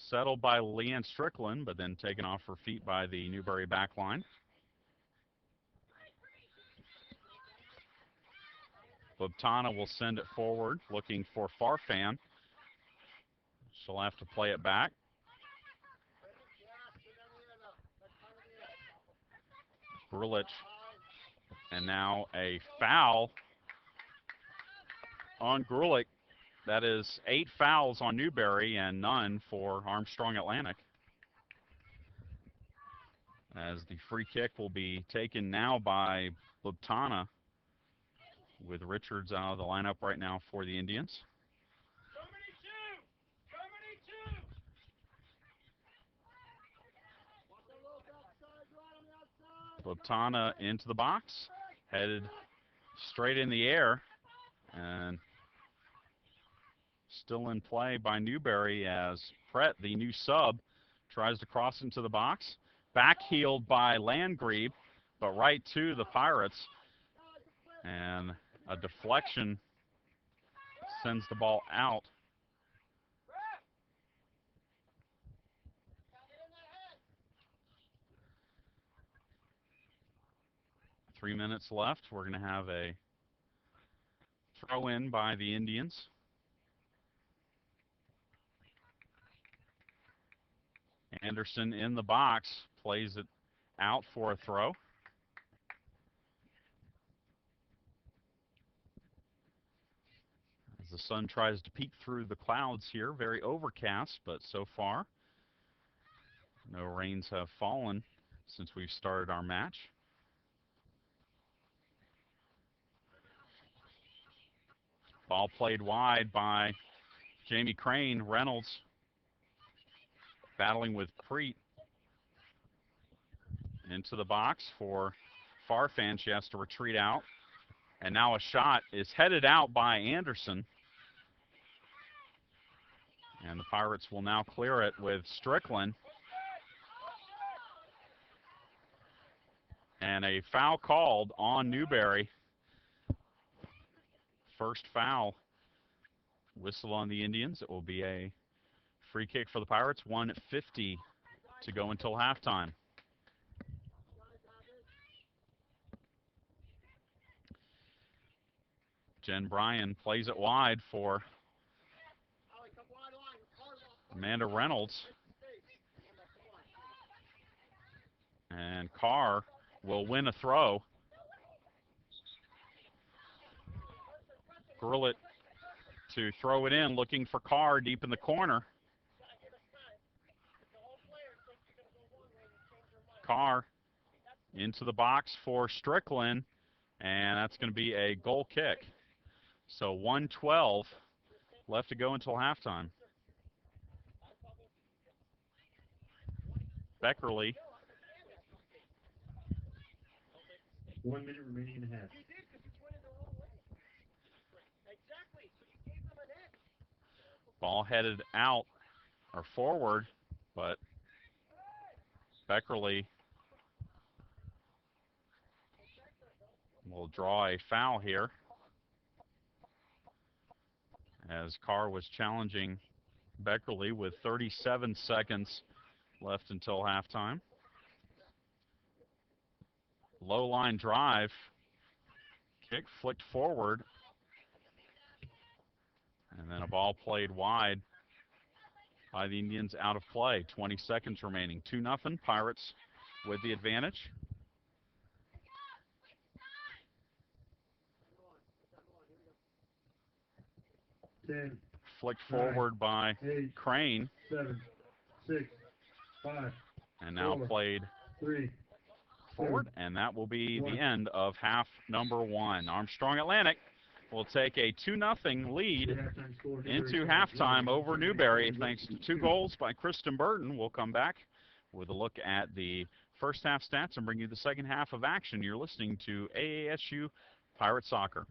settled by Leanne Strickland, but then taken off her feet by the Newberry back line. Bobtana will send it forward, looking for Farfan. She'll have to play it back. Grulich, and now a foul on Grulich. That is 8 fouls on Newberry and none for Armstrong Atlantic. As the free kick will be taken now by Bobtana, with Richards out of the lineup right now for the Indians. Bobtana into the box, headed straight in the air, and still in play by Newberry as Pratt, the new sub, tries to cross into the box. Backheeled by Landgrebe, but right to the Pirates. And a deflection sends the ball out. Three minutes left. We're going to have a throw in by the Indians. Anderson in the box, plays it out for a throw. As the sun tries to peek through the clouds here, very overcast, but so far no rains have fallen since we've started our match. Ball played wide by Jamie Crane. Reynolds battling with Preet. Into the box for Farfan. She has to retreat out. And now a shot is headed out by Anderson. And the Pirates will now clear it with Strickland. And a foul called on Newberry. First foul. Whistle on the Indians. It will be a free kick for the Pirates. 1:50 to go until halftime. Jen Bryan plays it wide for Amanda Reynolds. And Carr will win a throw. Grulich to throw it in, looking for Carr deep in the corner. Carr into the box for Strickland, and that's going to be a goal kick. So 1:12 left to go until halftime. Beckerly. 1 minute remaining in the half. Ball headed out or forward, but Beckerly will draw a foul here, as Carr was challenging Beckerly with 37 seconds left until halftime. Low line drive, kick flicked forward, and then a ball played wide by the Indians out of play. 20 seconds remaining. 2-0. Pirates with the advantage. Flicked forward by Crane. 7, 6, 5. And now played 3. Forward, and that will be the end of half number 1. Armstrong Atlantic will take a 2-0 lead into halftime over Newberry thanks to 2 goals by Kristen Burton. We'll come back with a look at the first half stats and bring you the second half of action. You're listening to AASU Pirate Soccer.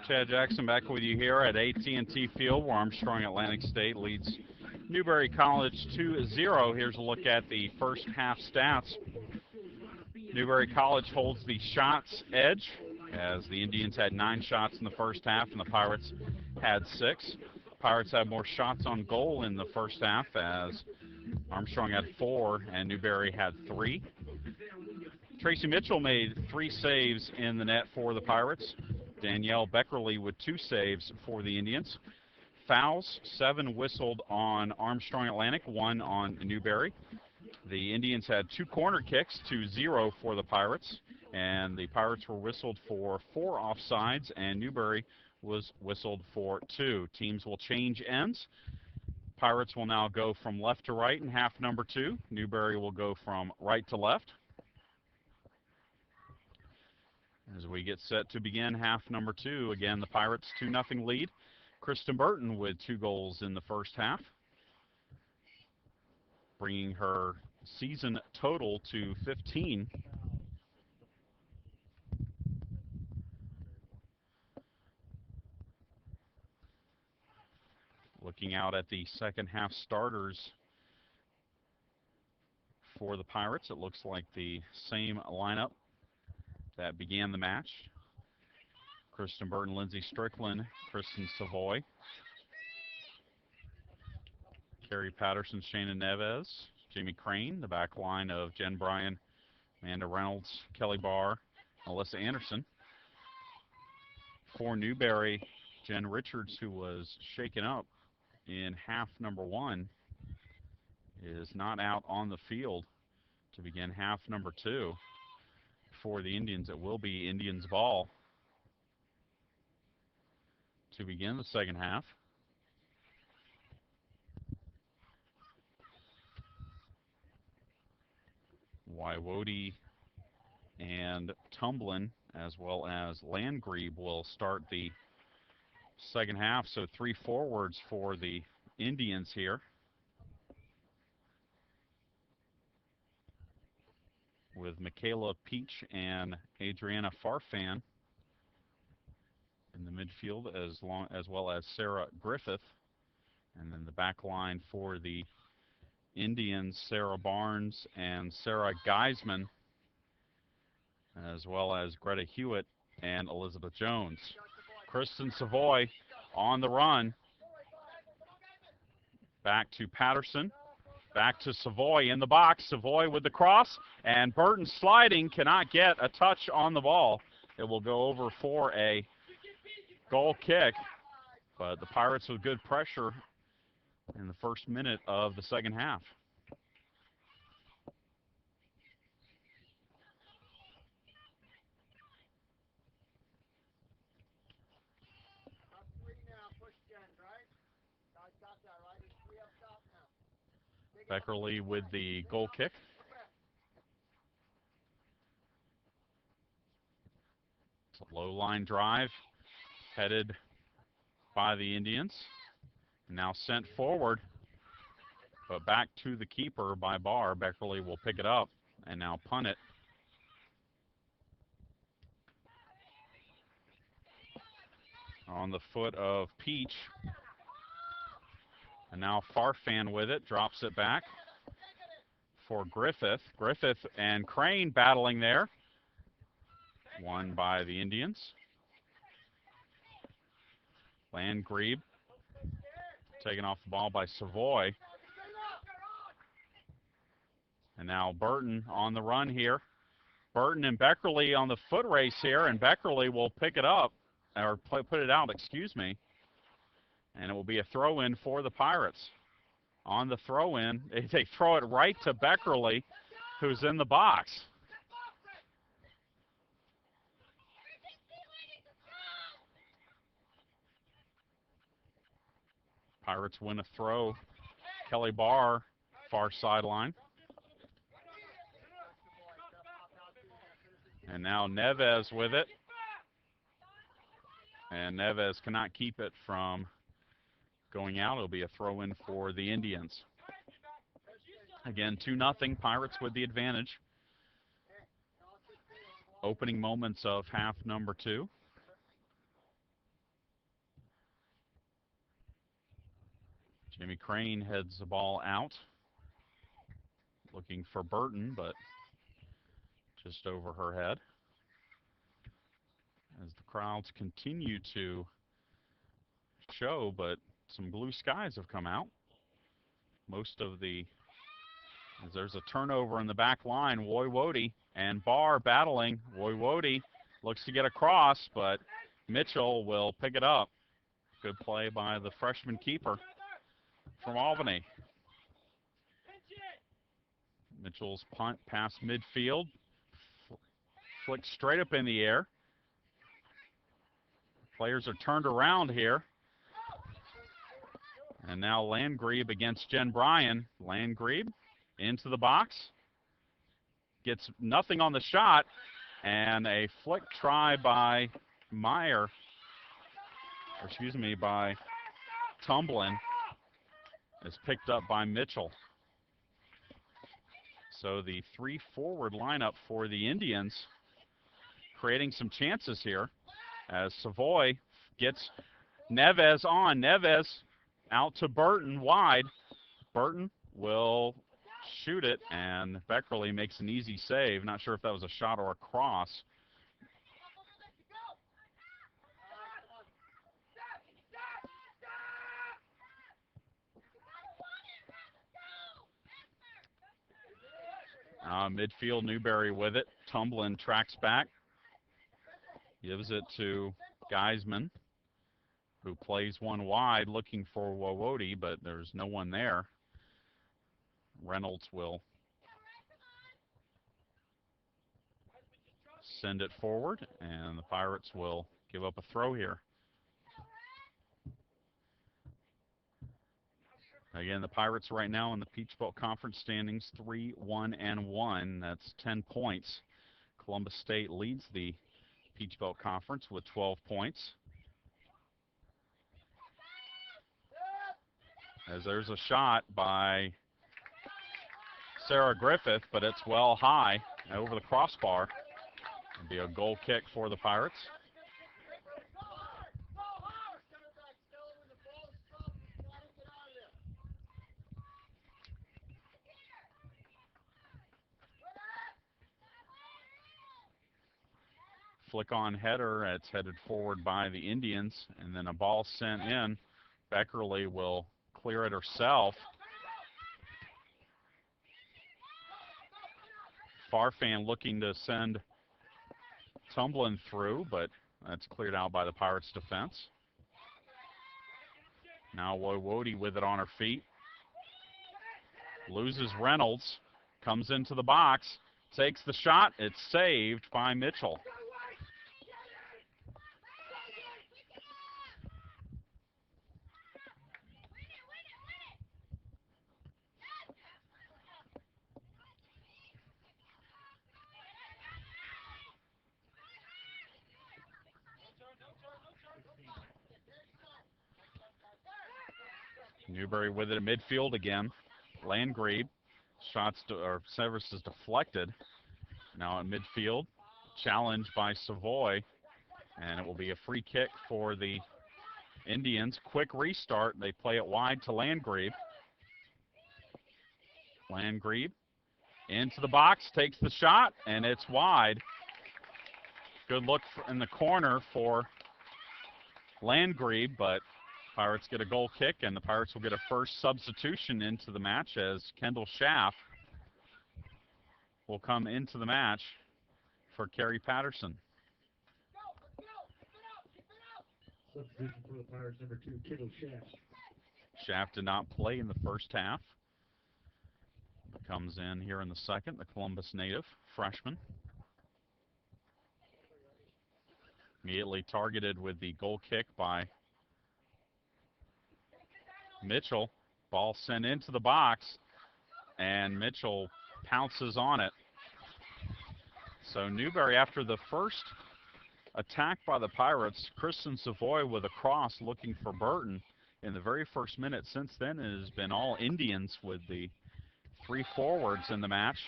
Chad Jackson back with you here at AT&T Field, where Armstrong Atlantic State leads Newberry College 2-0. Here's a look at the first half stats. Newberry College holds the shots edge, as the Indians had 9 shots in the first half and the Pirates had 6. Pirates had more shots on goal in the first half, as Armstrong had 4 and Newberry had 3. Tracy Mitchell made 3 saves in the net for the Pirates. Danielle Beckerly with 2 saves for the Indians. Fouls, 7 whistled on Armstrong Atlantic, 1 on Newberry. The Indians had 2 corner kicks to 0 for the Pirates, and the Pirates were whistled for 4 offsides, and Newberry was whistled for 2. Teams will change ends. Pirates will now go from left to right in half number 2. Newberry will go from right to left. As we get set to begin half number 2, again, the Pirates 2-0 lead. Kristen Burton with 2 goals in the first half, bringing her season total to 15. Looking out at the second half starters for the Pirates, it looks like the same lineup that began the match. Kristen Burton, Lindsay Strickland, Kristen Savoy, Carrie Patterson, Shayna Neves, Jamie Crane, the back line of Jen Bryan, Amanda Reynolds, Kelly Barr, Alyssa Anderson. For Newberry, Jen Richards, who was shaken up in half number 1, is not out on the field to begin half number 2. For the Indians, it will be Indians ball to begin the second half. Waiwodi and Tumblin, as well as Landgrebe, will start the second half. So 3 forwards for the Indians here, with Michaela Peach and Adriana Farfan in the midfield, as well as Sarah Griffith. And then the back line for the Indians, Sarah Barnes and Sarah Geisman, as well as Greta Hewitt and Elizabeth Jones. Kristen Savoy on the run. Back to Patterson. Back to Savoy in the box. Savoy with the cross, and Burton sliding, cannot get a touch on the ball. It will go over for a goal kick, but the Pirates with good pressure in the first minute of the second half. Beckerly with the goal kick. It's a low line drive headed by the Indians. Now sent forward, but back to the keeper by Barr. Beckerly will pick it up and now punt it. On the foot of Peach. And now Farfan with it, drops it back for Griffith. Griffith and Crane battling there. Won by the Indians. Landgrebe taken off the ball by Savoy. And now Burton on the run here. Burton and Beckerly on the foot race here, and Beckerly will pick it up, or put it out, excuse me. And it will be a throw-in for the Pirates. On the throw-in, they throw it right to Beckerly, who's in the box. Pirates win a throw. Kelly Barr, far sideline. And now Neves with it. And Neves cannot keep it from going out. It'll be a throw-in for the Indians. Again, 2-0, Pirates with the advantage. Opening moments of half number 2. Jamie Crane heads the ball out, looking for Burton, but just over her head. As the crowds continue to show, but some blue skies have come out. As there's a turnover in the back line, Woiwode and Barr battling. Woiwode looks to get across, but Mitchell will pick it up. Good play by the freshman keeper from Albany. Mitchell's punt past midfield, flicked straight up in the air. Players are turned around here. And now Landgrebe against Jen Bryan. Landgrebe into the box. Gets nothing on the shot. And a flick try by by Tumblin is picked up by Mitchell. So the 3-forward lineup for the Indians creating some chances here as Savoy gets Neves on. Neves out to Burton wide. Burton will shoot it, and Beckerly makes an easy save. Not sure if that was a shot or a cross. Midfield, Newberry with it. Tumblin tracks back. Gives it to Geisman, who plays one wide looking for Woiwode, but there's no one there. Reynolds will send it forward, and the Pirates will give up a throw here. Again, the Pirates right now in the Peach Belt Conference standings 3-1-1. That's 10 points. Columbus State leads the Peach Belt Conference with 12 points. As there's a shot by Sarah Griffith, but it's well high over the crossbar. It'll be a goal kick for the Pirates. Flick on header. It's headed forward by the Indians, and then a ball sent in. Beckerly will clear it herself. Farfan looking to send Tumblin through, but that's cleared out by the Pirates defense. Now Woiwode with it on her feet. Loses Reynolds. Comes into the box. Takes the shot. It's saved by Mitchell. Newberry with it at midfield again. Landgrebe. Service is deflected. Now at midfield. Challenged by Savoy. And it will be a free kick for the Indians. Quick restart. They play it wide to Landgrebe. Landgrebe into the box. Takes the shot. And it's wide. Good look in the corner for Landgrebe, but Pirates get a goal kick, and the Pirates will get a first substitution into the match as Kendall Schaff will come into the match for Carrie Patterson. Substitution for the Pirates, number 2, Kendall Schaff. Schaff did not play in the first half. Comes in here in the second, the Columbus native, freshman. Immediately targeted with the goal kick by Mitchell. Ball sent into the box, and Mitchell pounces on it. So Newberry, after the first attack by the Pirates, Kristen Savoy with a cross looking for Burton. In the very first minute since then, it has been all Indians with the 3 forwards in the match.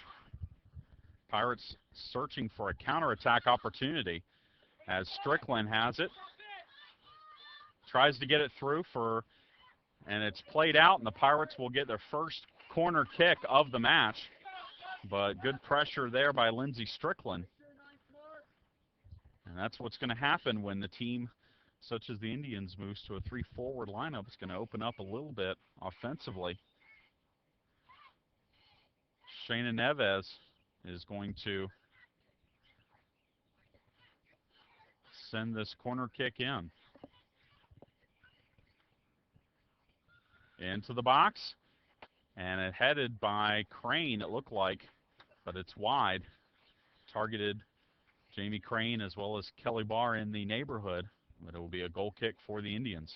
Pirates searching for a counterattack opportunity as Strickland has it. Tries to get it through for And it's played out, and the Pirates will get their first corner kick of the match. But good pressure there by Lindsey Strickland. And that's what's going to happen when the team, such as the Indians, moves to a 3-forward lineup. It's going to open up a little bit offensively. Shayna Neves is going to send this corner kick in. Into the box, and it headed by Crane, it looked like, but it's wide. Targeted Jamie Crane as well as Kelly Barr in the neighborhood, but it will be a goal kick for the Indians.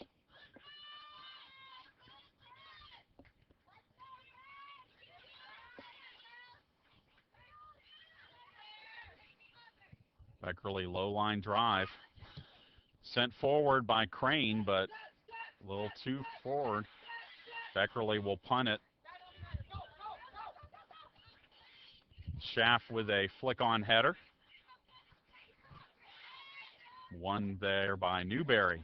Beckerly low line drive. Sent forward by Crane, but a little too forward. Beckerly will punt it. Schaff with a flick-on header. One there by Newberry.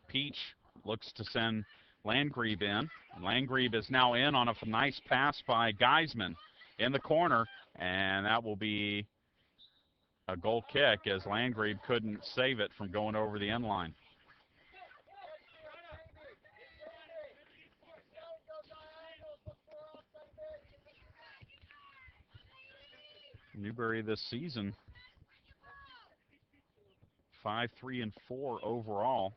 Peach looks to send Landgrebe in. Landgrebe is now in on a nice pass by Geisman in the corner, and that will be a goal kick as Landgrebe couldn't save it from going over the end line. Newberry this season, 5-3-4 overall.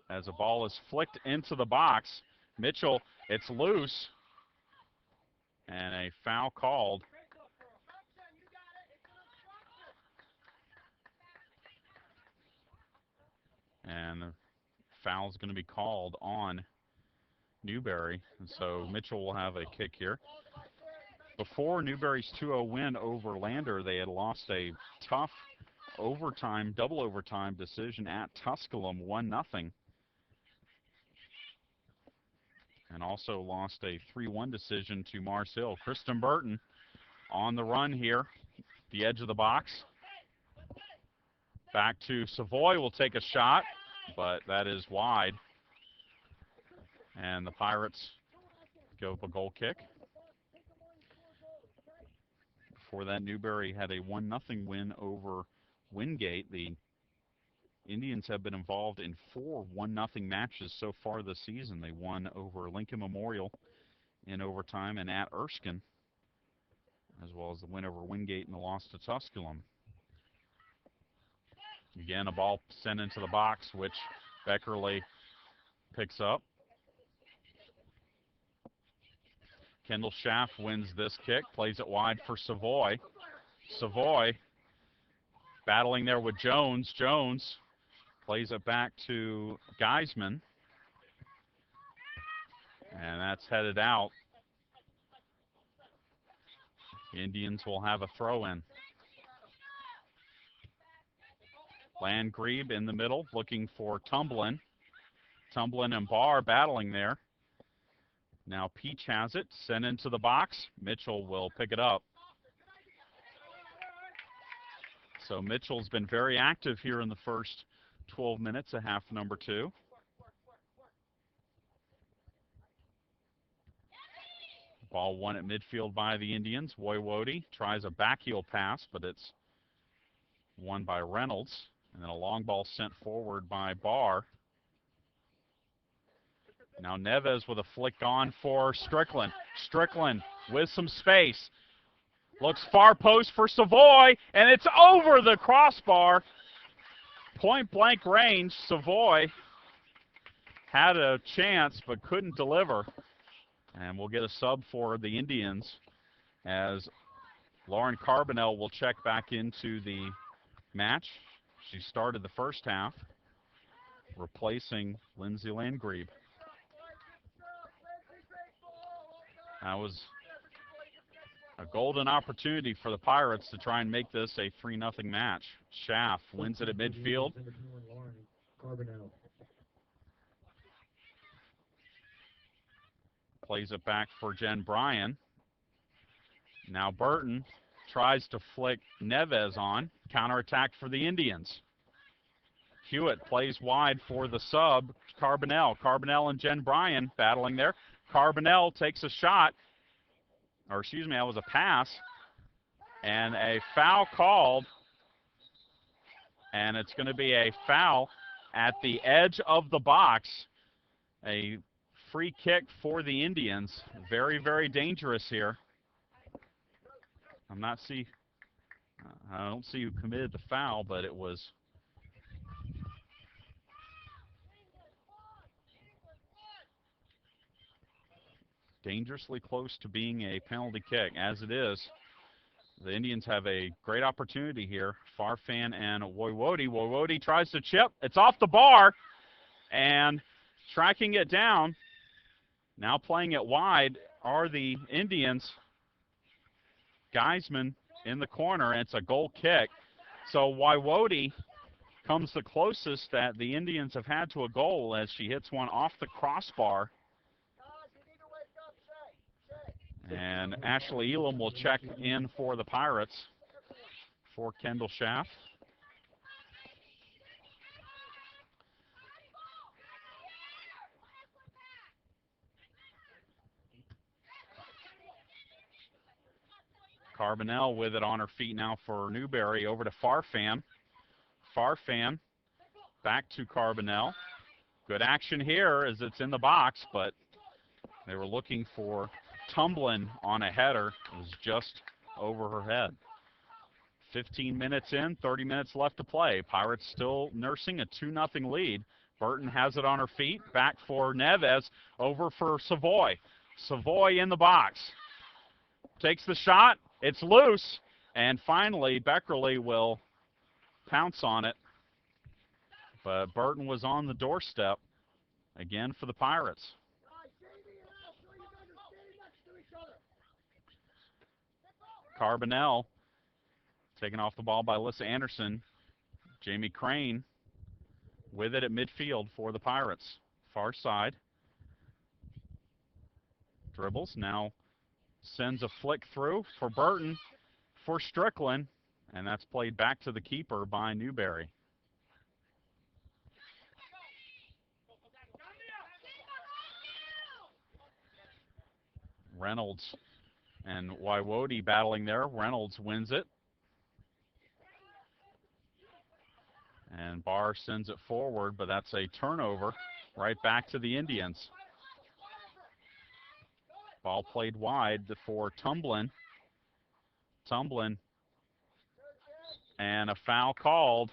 As a ball is flicked into the box, Mitchell, it's loose, and a foul called. And the foul is going to be called on Newberry, and so Mitchell will have a kick here. Before Newberry's 2-0 win over Lander, they had lost a tough overtime, double overtime decision at Tusculum, 1-0. And also lost a 3-1 decision to Mars Hill. Kristen Burton on the run here, the edge of the box. Back to Savoy, will take a shot, but that is wide. And the Pirates go up a goal kick. Before that, Newberry had a 1-0 win over Wingate. The Indians have been involved in 4 1-0 matches so far this season. They won over Lincoln Memorial in overtime and at Erskine, as well as the win over Wingate and the loss to Tusculum. Again, a ball sent into the box, which Beckerly picks up. Kendall Schaff wins this kick, plays it wide for Savoy. Savoy battling there with Jones. Jones plays it back to Geisman. And that's headed out. The Indians will have a throw-in. Landgrebe in the middle, looking for Tumblin. Tumblin and Barr battling there. Now Peach has it, sent into the box. Mitchell will pick it up. So Mitchell's been very active here in the first 12 minutes of half number 2. Ball won at midfield by the Indians. Woiwode tries a backheel pass, but it's won by Reynolds. And then a long ball sent forward by Barr. Now Neves with a flick on for Strickland. Strickland with some space. Looks far post for Savoy, and it's over the crossbar. Point blank range. Savoy had a chance but couldn't deliver. And we'll get a sub for the Indians as Lauren Carbonell will check back into the match. She started the first half, replacing Lindsay Landgrebe. That was a golden opportunity for the Pirates to try and make this a 3-0 match. Schaff wins it at midfield. Plays it back for Jen Bryan. Now Burton tries to flick Neves on. Counterattack for the Indians. Hewitt plays wide for the sub, Carbonell. Carbonell and Jen Bryan battling there. Carbonell takes a shot, or excuse me, that was a pass, and a foul called, and it's going to be a foul at the edge of the box. A free kick for the Indians. Very, very dangerous here. I don't see who committed the foul, but it was dangerously close to being a penalty kick. As it is, the Indians have a great opportunity here. Farfan and Woiwode. Woiwode tries to chip. It's off the bar, and tracking it down, now playing it wide, are the Indians. Geisman in the corner, and it's a goal kick. So Woiwode comes the closest that the Indians have had to a goal as she hits one off the crossbar. And Ashley Elam will check in for the Pirates for Kendall Schaff. Carbonell with it on her feet now for Newberry, over to Farfan. Farfan back to Carbonell. Good action here as it's in the box, but they were looking for Tumblin on a header. It was just over her head. 15 minutes in, 30 minutes left to play. Pirates still nursing a 2-0 lead. Burton has it on her feet. Back for Neves, over for Savoy. Savoy in the box. Takes the shot. It's loose. And finally, Beckerly will pounce on it. But Burton was on the doorstep again for the Pirates. Carbonell taken off the ball by Alyssa Anderson. Jamie Crane with it at midfield for the Pirates. Far side. Dribbles, now sends a flick through for Burton for Strickland, and that's played back to the keeper by Newberry. Reynolds and Woiwode battling there. Reynolds wins it. And Barr sends it forward, but that's a turnover right back to the Indians. Ball played wide for Tumblin. Tumblin. And a foul called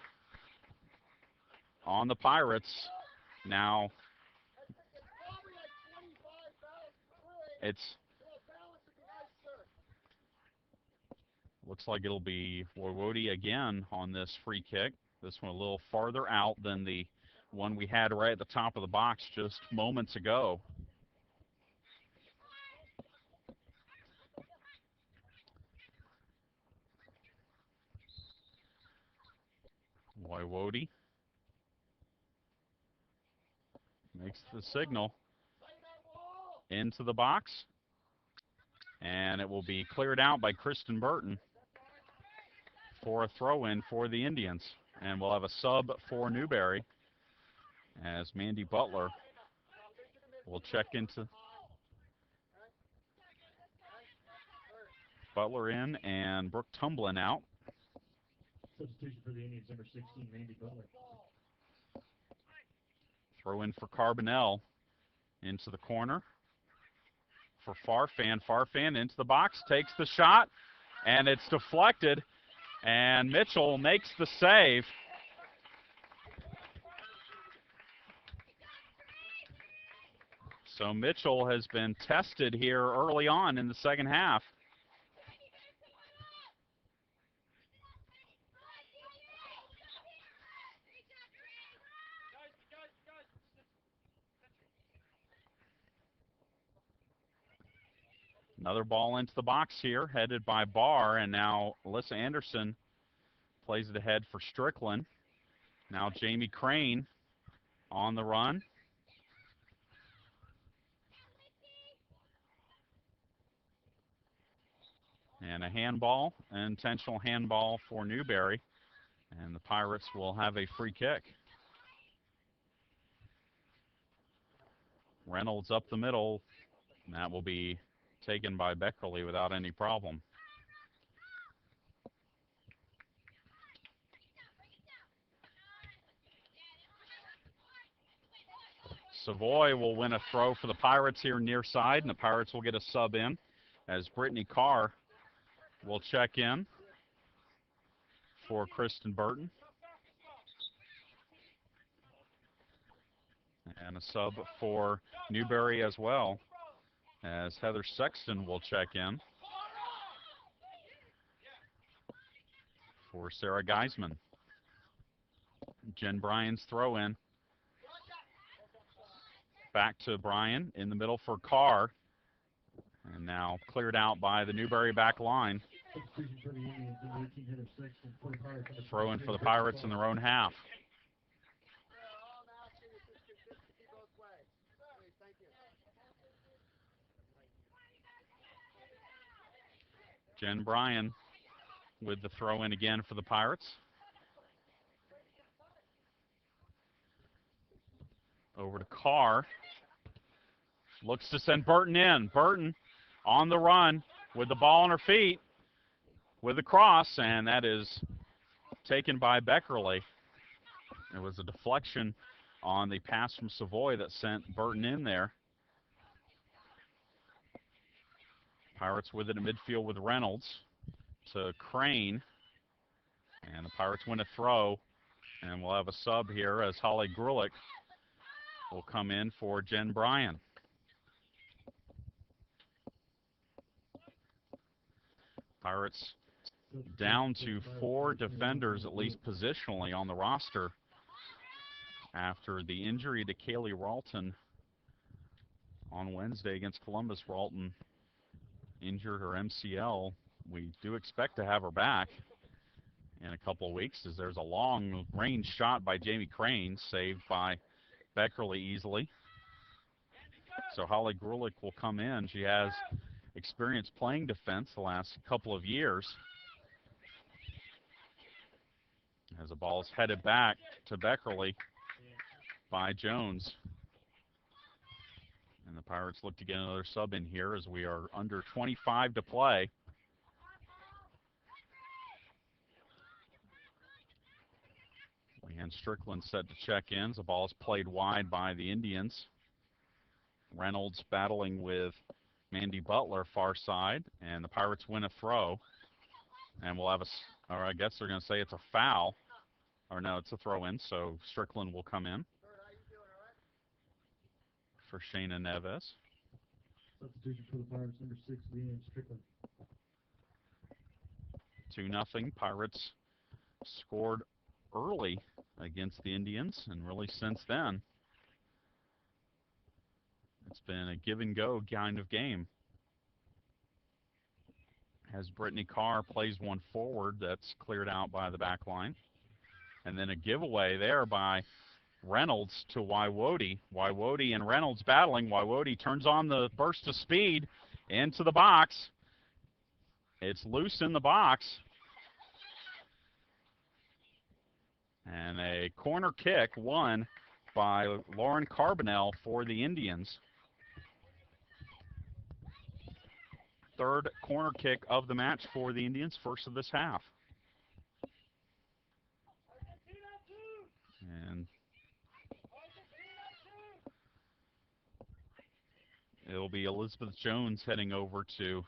on the Pirates. Now, looks like it'll be Woiwode again on this free kick. This one a little farther out than the one we had right at the top of the box just moments ago. Woiwode makes the signal into the box, and it will be cleared out by Kristen Burton for a throw-in for the Indians. And we'll have a sub for Newberry as Mandy Butler will check into. Butler in and Brooke Tumblin out. Substitution for the Indians, number 16, Mandy Butler. Throw in for Carbonell into the corner for Farfan. Farfan into the box, takes the shot, and it's deflected. And Mitchell makes the save. So Mitchell has been tested here early on in the second half. Another ball into the box here, headed by Barr, and now Alyssa Anderson plays it ahead for Strickland. Now Jamie Crane on the run. And a handball, an intentional handball for Newberry. And the Pirates will have a free kick. Reynolds up the middle, and that will be taken by Beckerly without any problem. Savoy will win a throw for the Pirates here near side, and the Pirates will get a sub in as Brittany Carr will check in for Kristen Burton. And a sub for Newberry as well, as Heather Sexton will check in for Sarah Geisman. Jen Bryan's throw in. Back to Bryan in the middle for Carr. And now cleared out by the Newberry back line. Throw in for the Pirates in their own half. Jen Bryan with the throw in again for the Pirates. Over to Carr. Looks to send Burton in. Burton on the run with the ball on her feet with the cross, and that is taken by Beckerly. It was a deflection on the pass from Savoy that sent Burton in there. Pirates with it in midfield with Reynolds to Crane. And the Pirates win a throw, and we'll have a sub here as Holly Grulich will come in for Jen Bryan. Pirates down to 4 defenders, at least positionally, on the roster after the injury to Kaylee Ralton on Wednesday against Columbus. Ralton injured her MCL. We do expect to have her back in a couple of weeks, as there's a long-range shot by Jamie Crane, saved by Beckerly easily. So Holly Grulich will come in. She has experience playing defense the last couple of years. As the ball is headed back to Beckerly by Jones. And the Pirates look to get another sub in here as we are under 25 to play. Leanne Strickland set to check in. The ball is played wide by the Indians. Reynolds battling with Mandy Butler far side, and the Pirates win a throw. And we'll have or I guess they're going to say it's a foul. Or no, it's a throw in, so Strickland will come in for Shayna Neves. Substitution for the Pirates, number 6, Leanne Strickland. 2-0. Pirates scored early against the Indians, and really since then it's been a give and go kind of game. As Brittany Carr plays one forward, that's cleared out by the back line. And then a giveaway there by Reynolds to Waiwodi. Waiwodi and Reynolds battling. Waiwodi turns on the burst of speed into the box. It's loose in the box. And a corner kick won by Lauren Carbonell for the Indians. Third corner kick of the match for the Indians, first of this half. And it'll be Elizabeth Jones heading over to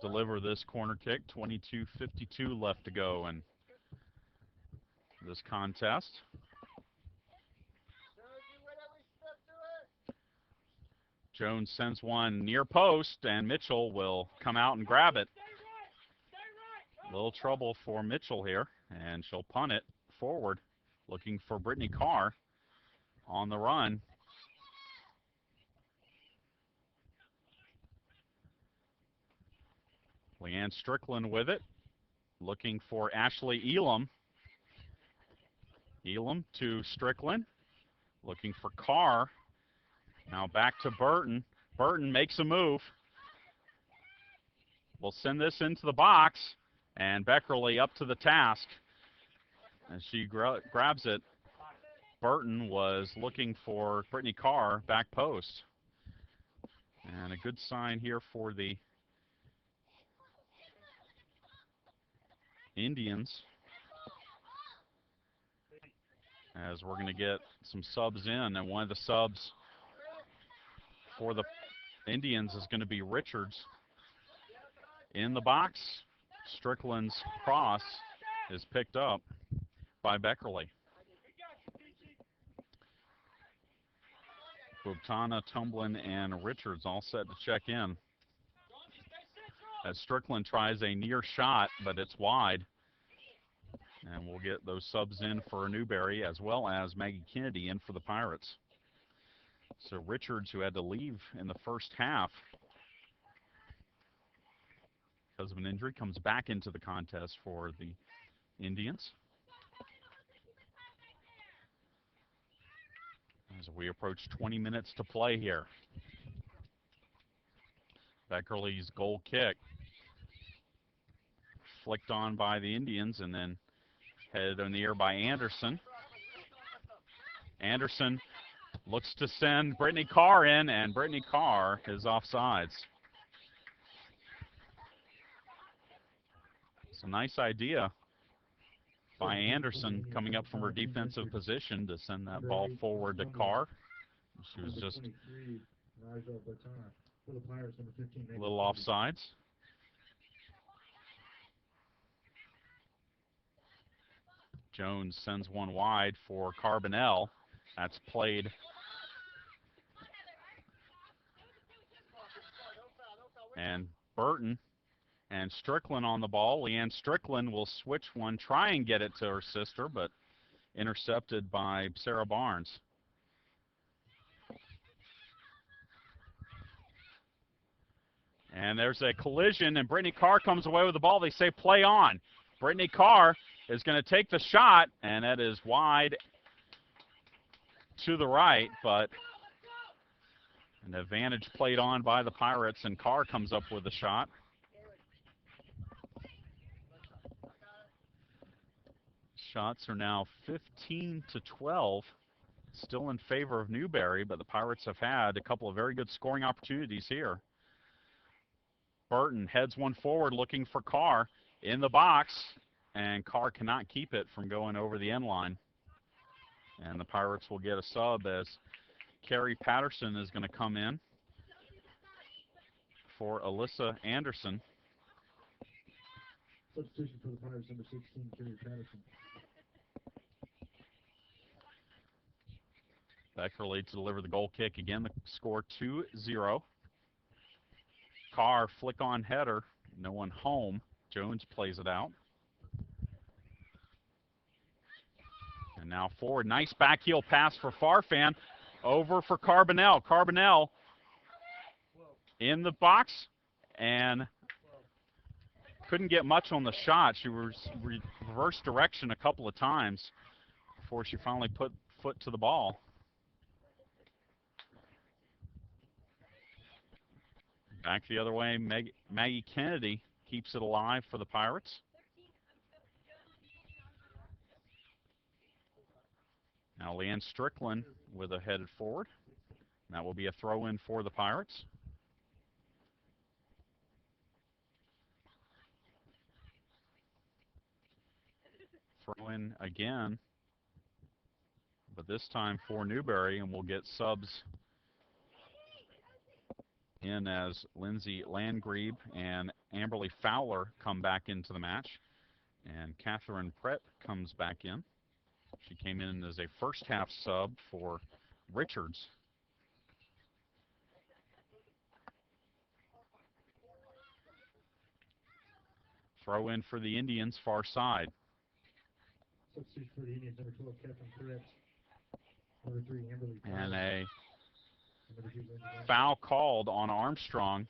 deliver this corner kick. 22:52 left to go in this contest. Jones sends one near post, and Mitchell will come out and grab it. A little trouble for Mitchell here, and she'll punt it forward, looking for Brittany Carr on the run. Leanne Strickland with it, looking for Ashley Elam. Elam to Strickland, looking for Carr. Now back to Burton. Burton makes a move. We'll send this into the box, and Beckerly up to the task as she grabs it Burton was looking for Brittany Carr back post. And a good sign here for the Indians, as we're going to get some subs in, and one of the subs for the Indians is going to be Richards. In the box, Strickland's cross is picked up by Beckerly. Bubtana, Tumblin, and Richards all set to check in, as Strickland tries a near shot, but it's wide. And we'll get those subs in for Newberry, as well as Maggie Kennedy in for the Pirates. So Richards, who had to leave in the first half because of an injury, comes back into the contest for the Indians. As we approach 20 minutes to play here. Beckerly's goal kick flicked on by the Indians and then headed in the air by Anderson. Anderson looks to send Brittany Carr in, and Brittany Carr is offsides. It's a nice idea by Anderson coming up from her defensive position to send that ball forward to Carr. She was just a little offsides. Jones sends one wide for Carbonell. That's played. And Burton and Strickland on the ball. Leanne Strickland will switch one, try and get it to her sister, but intercepted by Sarah Barnes. And there's a collision, and Brittany Carr comes away with the ball. They say play on. Brittany Carr is going to take the shot, and that is wide to the right, but an advantage played on by the Pirates, and Carr comes up with the shot. Shots are now 15-12, still in favor of Newberry, but the Pirates have had a couple of very good scoring opportunities here. Burton heads one forward looking for Carr in the box, and Carr cannot keep it from going over the end line. And the Pirates will get a sub as Carrie Patterson is going to come in for Alyssa Anderson. Substitution for the Pirates, number 16, Carrie Patterson. Beckerly to deliver the goal kick again. The score 2-0. Carr flick on header. No one home. Jones plays it out. And now forward. Nice backheel pass for Farfan. Over for Carbonell. Carbonell in the box and couldn't get much on the shot. She was reverse direction a couple of times before she finally put foot to the ball. Back the other way, Maggie Kennedy keeps it alive for the Pirates. Now Leanne Strickland with a headed forward. That will be a throw-in for the Pirates. Throw-in again, but this time for Newberry, and we'll get subs in as Lindsay Landgrebe and Amberly Fowler come back into the match. And Catherine Prett comes back in. She came in as a first half sub for Richards. Throw in for the Indians, far side. Substitute for the Indians, number 12, Catherine Prett. Number 3, Amberly Fowler. And a foul called on Armstrong.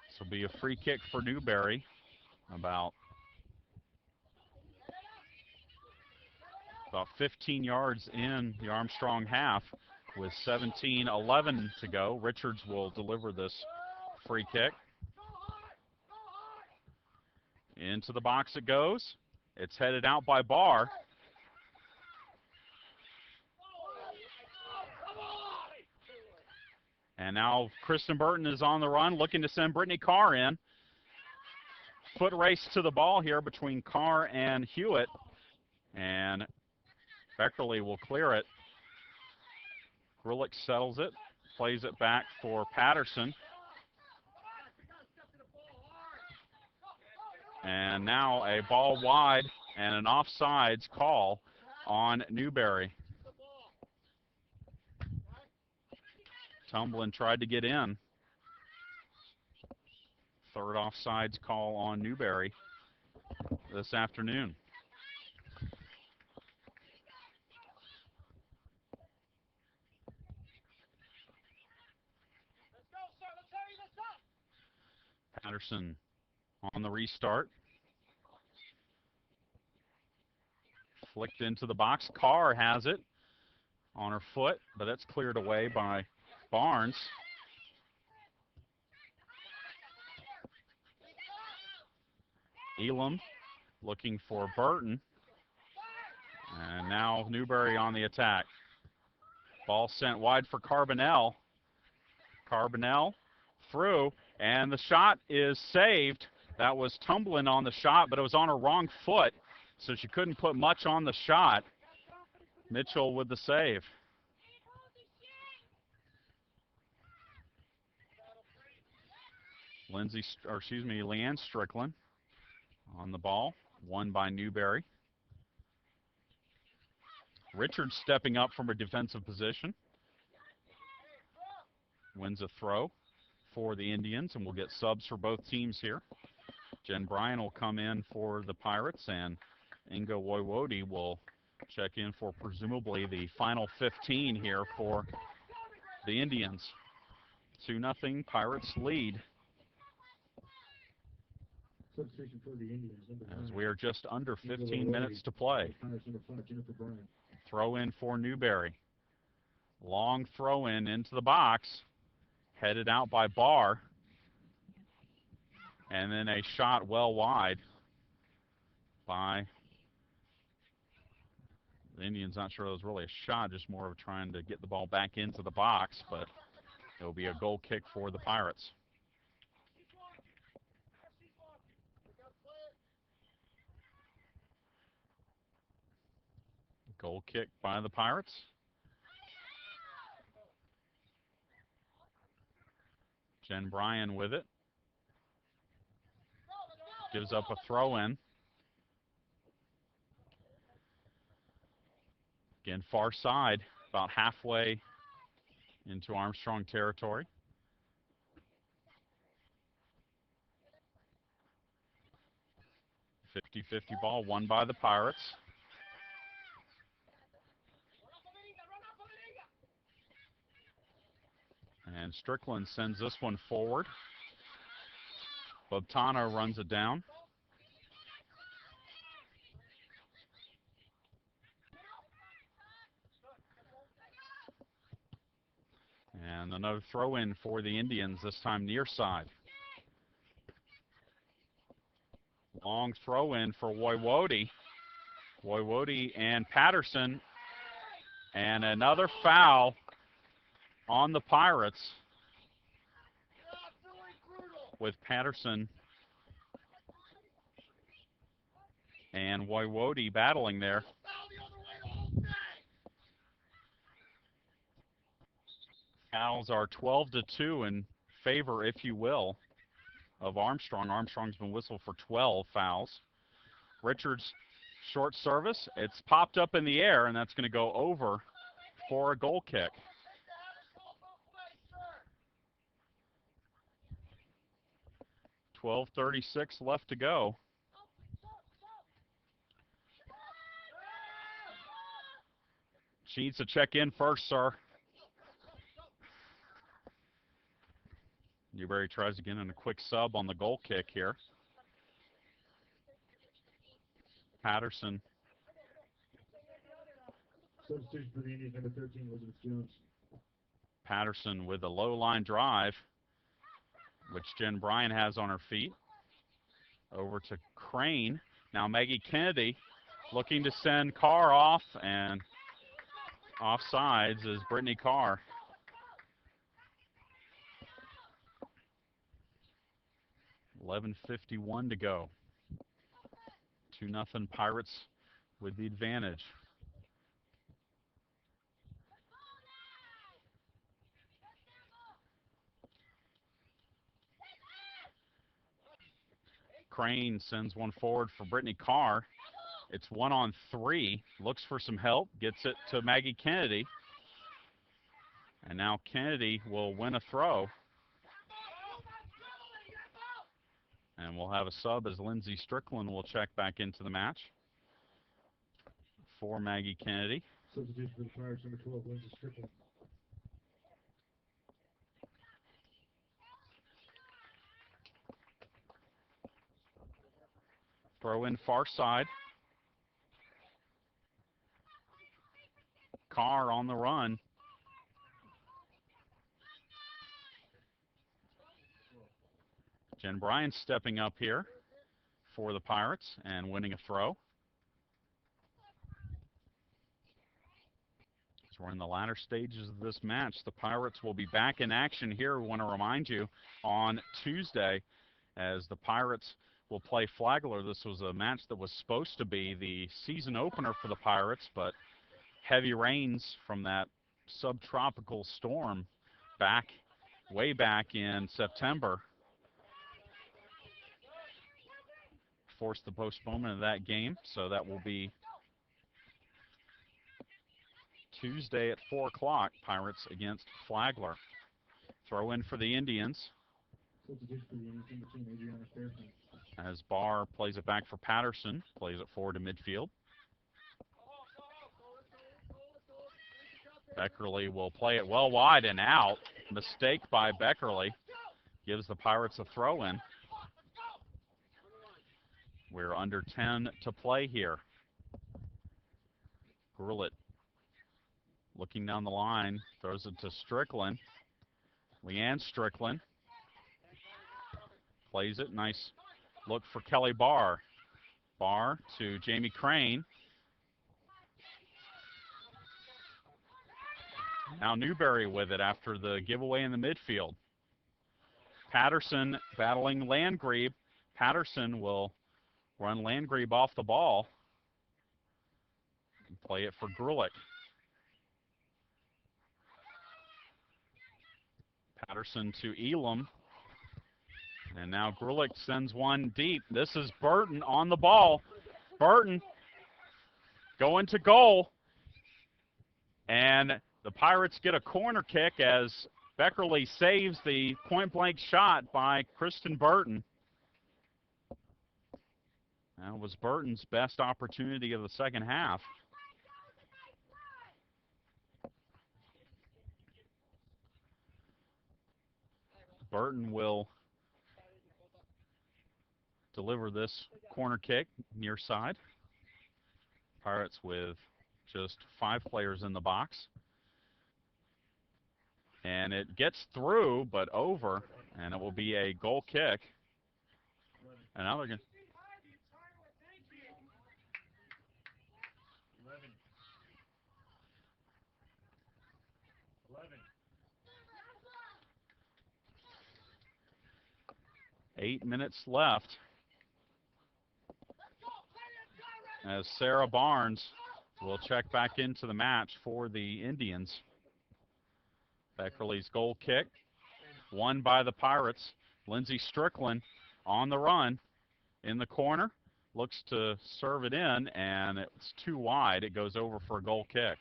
This will be a free kick for Newberry. About 15 yards in the Armstrong half with 17-11 to go. Richards will deliver this free kick. Into the box it goes. It's headed out by Barr. And now Kristen Burton is on the run, looking to send Brittany Carr in. Foot race to the ball here between Carr and Hewitt. And Beckerly will clear it. Grulich settles it, plays it back for Patterson. And now a ball wide and an offsides call on Newberry. Tumblin tried to get in. Third offsides call on Newberry this afternoon. Patterson on the restart. Flicked into the box. Carr has it on her foot, but that's cleared away by Barnes. Elam looking for Burton. And now Newberry on the attack. Ball sent wide for Carbonell. Carbonell through, and the shot is saved. That was Tumblin on the shot, but it was on her wrong foot, so she couldn't put much on the shot. Mitchell with the save. Leanne Strickland on the ball, won by Newberry. Richards stepping up from a defensive position. Wins a throw for the Indians, and we'll get subs for both teams here. Jen Bryan will come in for the Pirates, and Inga Woiwodi will check in for presumably the final 15 here for the Indians. 2-0 Pirates lead. Substitution for the Indians. As we are just under 15 minutes to play. Throw in for Newberry. Long throw in into the box. Headed out by Barr. And then a shot well wide by the Indians. Not sure it was really a shot, just more of trying to get the ball back into the box, but it'll be a goal kick for the Pirates. Goal kick by the Pirates. Jen Bryan with it. Gives up a throw-in. Again, far side, about halfway into Armstrong territory. .50-50 ball won by the Pirates. And Strickland sends this one forward. Bobtana runs it down. And another throw in for the Indians, this time near side. Long throw in for Woiwodi. Woiwodi and Patterson. And another foul on the Pirates, with Patterson and Woiwodi battling there. Fouls are 12-2 in favor, if you will, of Armstrong. Armstrong's been whistled for 12 fouls. Richards, short service. It's popped up in the air, and that's going to go over for a goal kick. 12:36 left to go. She needs to check in first, sir. Newberry tries again and a quick sub on the goal kick here. Patterson. Substitution for the Indians, number 13, Elizabeth Jones. Patterson with a low line drive, which Jen Bryan has on her feet. Over to Crane. Now Maggie Kennedy looking to send Carr off, and offsides is Brittany Carr. .11:51 to go. 2-0 Pirates with the advantage. Crane sends one forward for Brittany Carr. It's 1-on-3. Looks for some help. Gets it to Maggie Kennedy. And now Kennedy will win a throw. And we'll have a sub as Lindsay Strickland will check back into the match for Maggie Kennedy. Substitution for the Pirates, number 12, Lindsay Strickland. Throw in far side. Carr on the run. Jen Bryan stepping up here for the Pirates and winning a throw. So we're in the latter stages of this match. The Pirates will be back in action here. We want to remind you on Tuesday as the Pirates will play Flagler. This was a match that was supposed to be the season opener for the Pirates, but heavy rains from that subtropical storm way back in September forced the postponement of that game. So that will be Tuesday at 4 o'clock, Pirates against Flagler. Throw in for the Indians. As Barr plays it back for Patterson, plays it forward to midfield. Beckerly will play it well wide and out. Mistake by Beckerly gives the Pirates a throw in. We're under 10 to play here. Grulett looking down the line, throws it to Strickland. Leanne Strickland plays it. Nice look for Kelly Barr. Barr to Jamie Crane. Now Newberry with it after the giveaway in the midfield. Patterson battling Landgrebe. Patterson will run Landgrebe off the ball and play it for Grulich. Patterson to Elam. And now Grulich sends one deep. This is Burton on the ball. Burton going to goal. And the Pirates get a corner kick as Beckerly saves the point-blank shot by Kristen Burton. That was Burton's best opportunity of the second half. Burton will deliver this corner kick near side. Pirates with just 5 players in the box. And it gets through, but over, and it will be a goal kick. And now they're going to... 8 minutes left as Sarah Barnes will check back into the match for the Indians. Beckerly's goal kick, won by the Pirates. Lindsay Strickland on the run in the corner, looks to serve it in, and it's too wide. It goes over for a goal kick.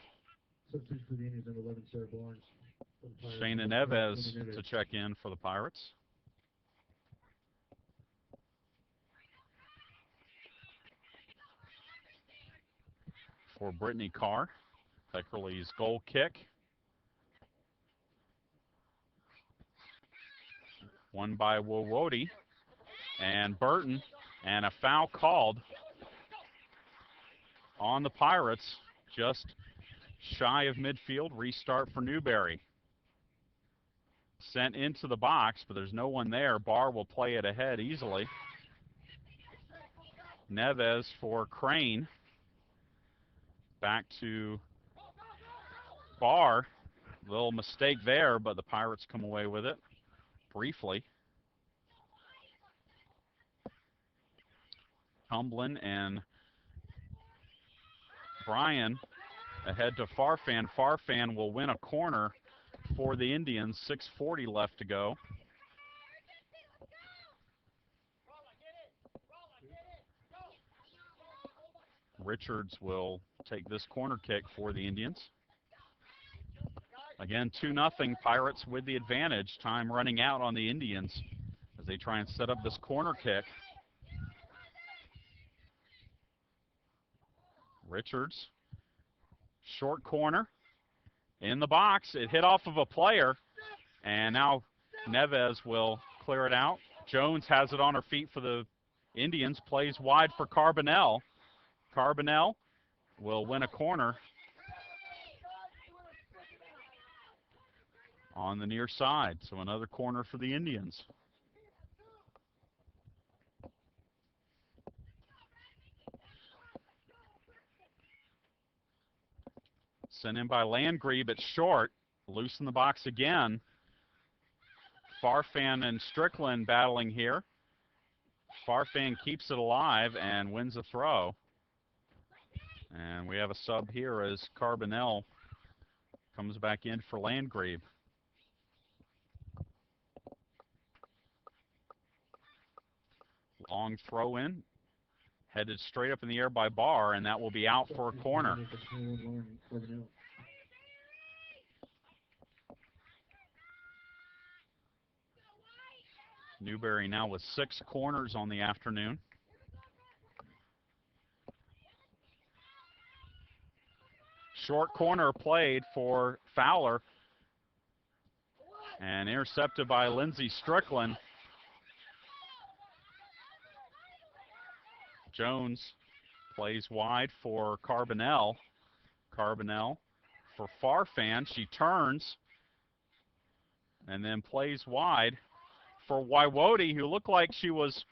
Substitute for the Indians, number 11, Sarah Barnes. Shayna Neves to check in for the Pirates. For Brittany Carr, Beckerly's goal kick. Won by Wowody and Burton, and a foul called on the Pirates, just shy of midfield. Restart for Newberry. Sent into the box, but there's no one there. Barr will play it ahead easily. Neves for Crane. Back to Barr. Little mistake there, but the Pirates come away with it briefly. Humblin and Bryan ahead to Farfan. Farfan will win a corner for the Indians. 6:40 left to go. Richards will take this corner kick for the Indians. Again, 2-0, Pirates with the advantage. Time running out on the Indians as they try and set up this corner kick. Richards, short corner, in the box. It hit off of a player, and now Neves will clear it out. Jones has it on her feet for the Indians, plays wide for Carbonell. Carbonell will win a corner on the near side, so another corner for the Indians. Sent in by Landgrebe. It's short. Loose in the box again. Farfan and Strickland battling here. Farfan keeps it alive and wins a throw. And we have a sub here as Carbonell comes back in for Landgrebe. Long throw in. Headed straight up in the air by Barr, and that will be out for a corner. Newberry now with 6 corners on the afternoon. Short corner played for Fowler and intercepted by Lindsey Strickland. Jones plays wide for Carbonell. Carbonell for Farfan. She turns and then plays wide for Waiwodi, who looked like she was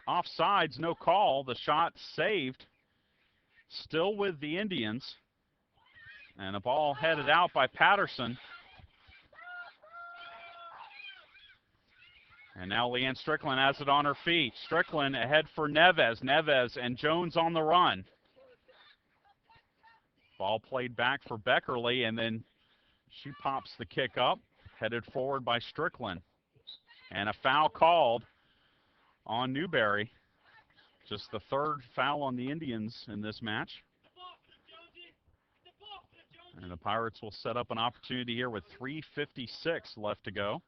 offsides. No call. The shot saved. Still with the Indians. And a ball headed out by Patterson. And now Leanne Strickland has it on her feet. Strickland ahead for Neves. Neves and Jones on the run. Ball played back for Beckerly, and then she pops the kick up, headed forward by Strickland. And a foul called on Newberry. Just the 3rd foul on the Indians in this match. And the Pirates will set up an opportunity here with 3:56 left to go.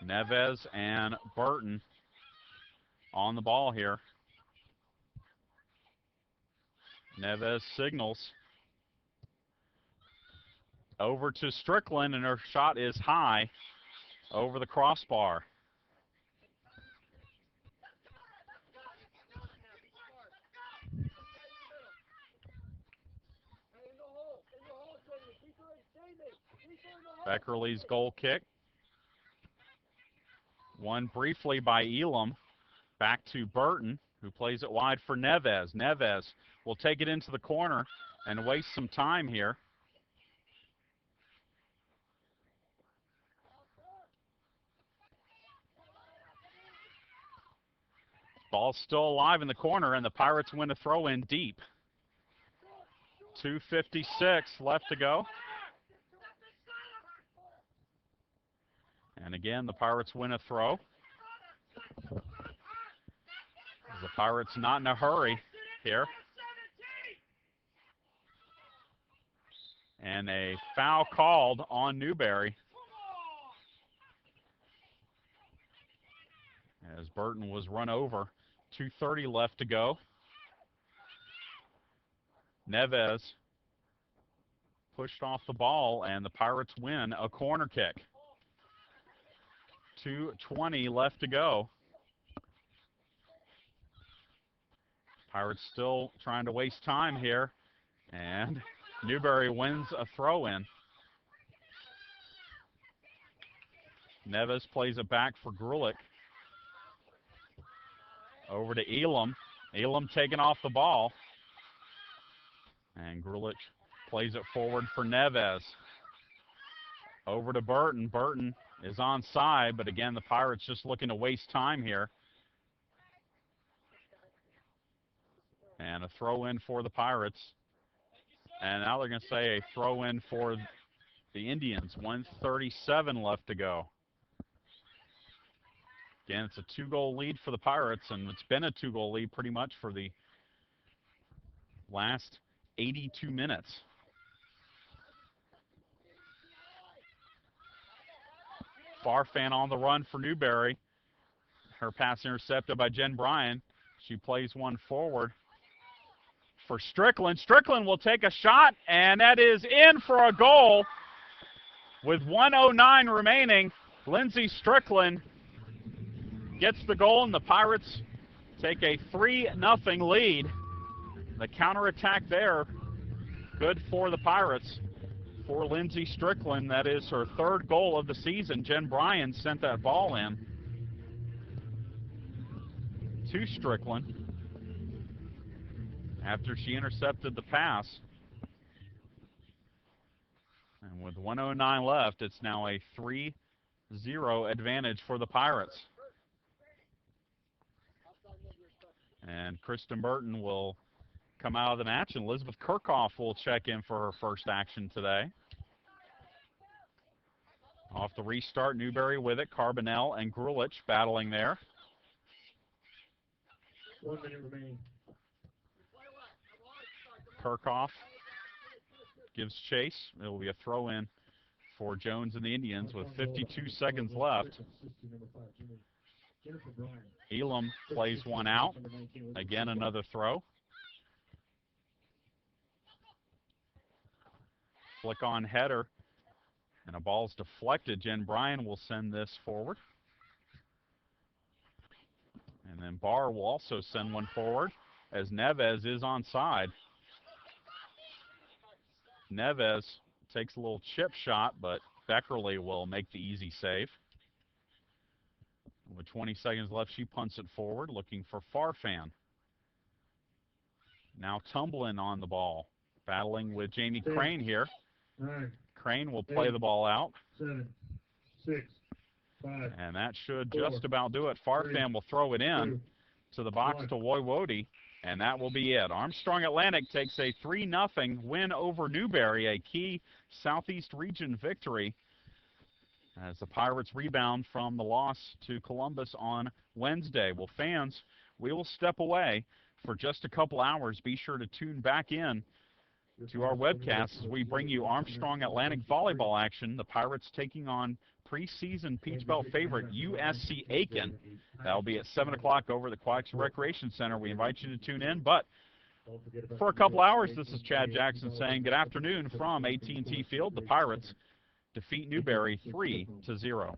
Neves and Burton on the ball here. Neves signals over to Strickland, and her shot is high over the crossbar. Beckerly's goal kick. Won briefly by Elam. Back to Burton, who plays it wide for Neves. Neves will take it into the corner and waste some time here. Ball's still alive in the corner, and the Pirates win a throw in deep. 2:56 left to go. And again, the Pirates win a throw. The Pirates not in a hurry here. And a foul called on Newberry, as Burton was run over. 2:30 left to go. Neves pushed off the ball, and the Pirates win a corner kick. 2:20 left to go. Pirates still trying to waste time here, and Newberry wins a throw-in. Neves plays it back for Grulich. Over to Elam. Elam taking off the ball. And Grulich plays it forward for Neves. Over to Burton. Burton is onside, but again, the Pirates just looking to waste time here. And a throw in for the Pirates. And now they're going to say a throw in for the Indians. 1:37 left to go. Again, it's a 2-goal lead for the Pirates, and it's been a 2-goal lead pretty much for the last 82 minutes. Farfan on the run for Newberry. Her pass intercepted by Jen Bryan. She plays one forward for Strickland. Strickland will take a shot, and that is in for a goal. With 1:09 remaining, Lindsey Strickland gets the goal, and the Pirates take a 3-0 lead. The counterattack there, good for the Pirates. For Lindsey Strickland, that is her 3rd goal of the season. Jen Bryan sent that ball in to Strickland after she intercepted the pass. And with 1:09 left, it's now a 3-0 advantage for the Pirates. And Kristen Burton will come out of the match, and Elizabeth Kirchhoff will check in for her first action today. Off the restart, Newberry with it. Carbonell and Grulich battling there. 1 minute remaining. Kirchhoff gives chase. It will be a throw-in for Jones and the Indians with 52 seconds left. Elam plays one out. Again, another throw. Flick on header, and a ball's deflected. Jen Bryan will send this forward. And then Barr will also send one forward as Neves is onside. Neves takes a little chip shot, but Beckerly will make the easy save. With 20 seconds left, she punts it forward, looking for Farfan. Now Tumblin on the ball, battling with Jamie Crane here. 9, Crane will play the ball out. 7, 6, 5. And that should just about do it. Farfan will throw it in to the box to Woiwode, and that will be it. Armstrong Atlantic takes a 3-0 win over Newberry, a key Southeast region victory, as the Pirates rebound from the loss to Columbus on Wednesday. Well, fans, we will step away for just a couple hours. Be sure to tune back in to our webcast as we bring you Armstrong Atlantic volleyball action. The Pirates taking on preseason Peach Belt favorite USC Aiken. That'll be at 7 o'clock over at the Quaxie Recreation Center. We invite you to tune in. But for a couple hours, this is Chad Jackson saying good afternoon from AT&T Field. The Pirates defeat Newberry 3-0.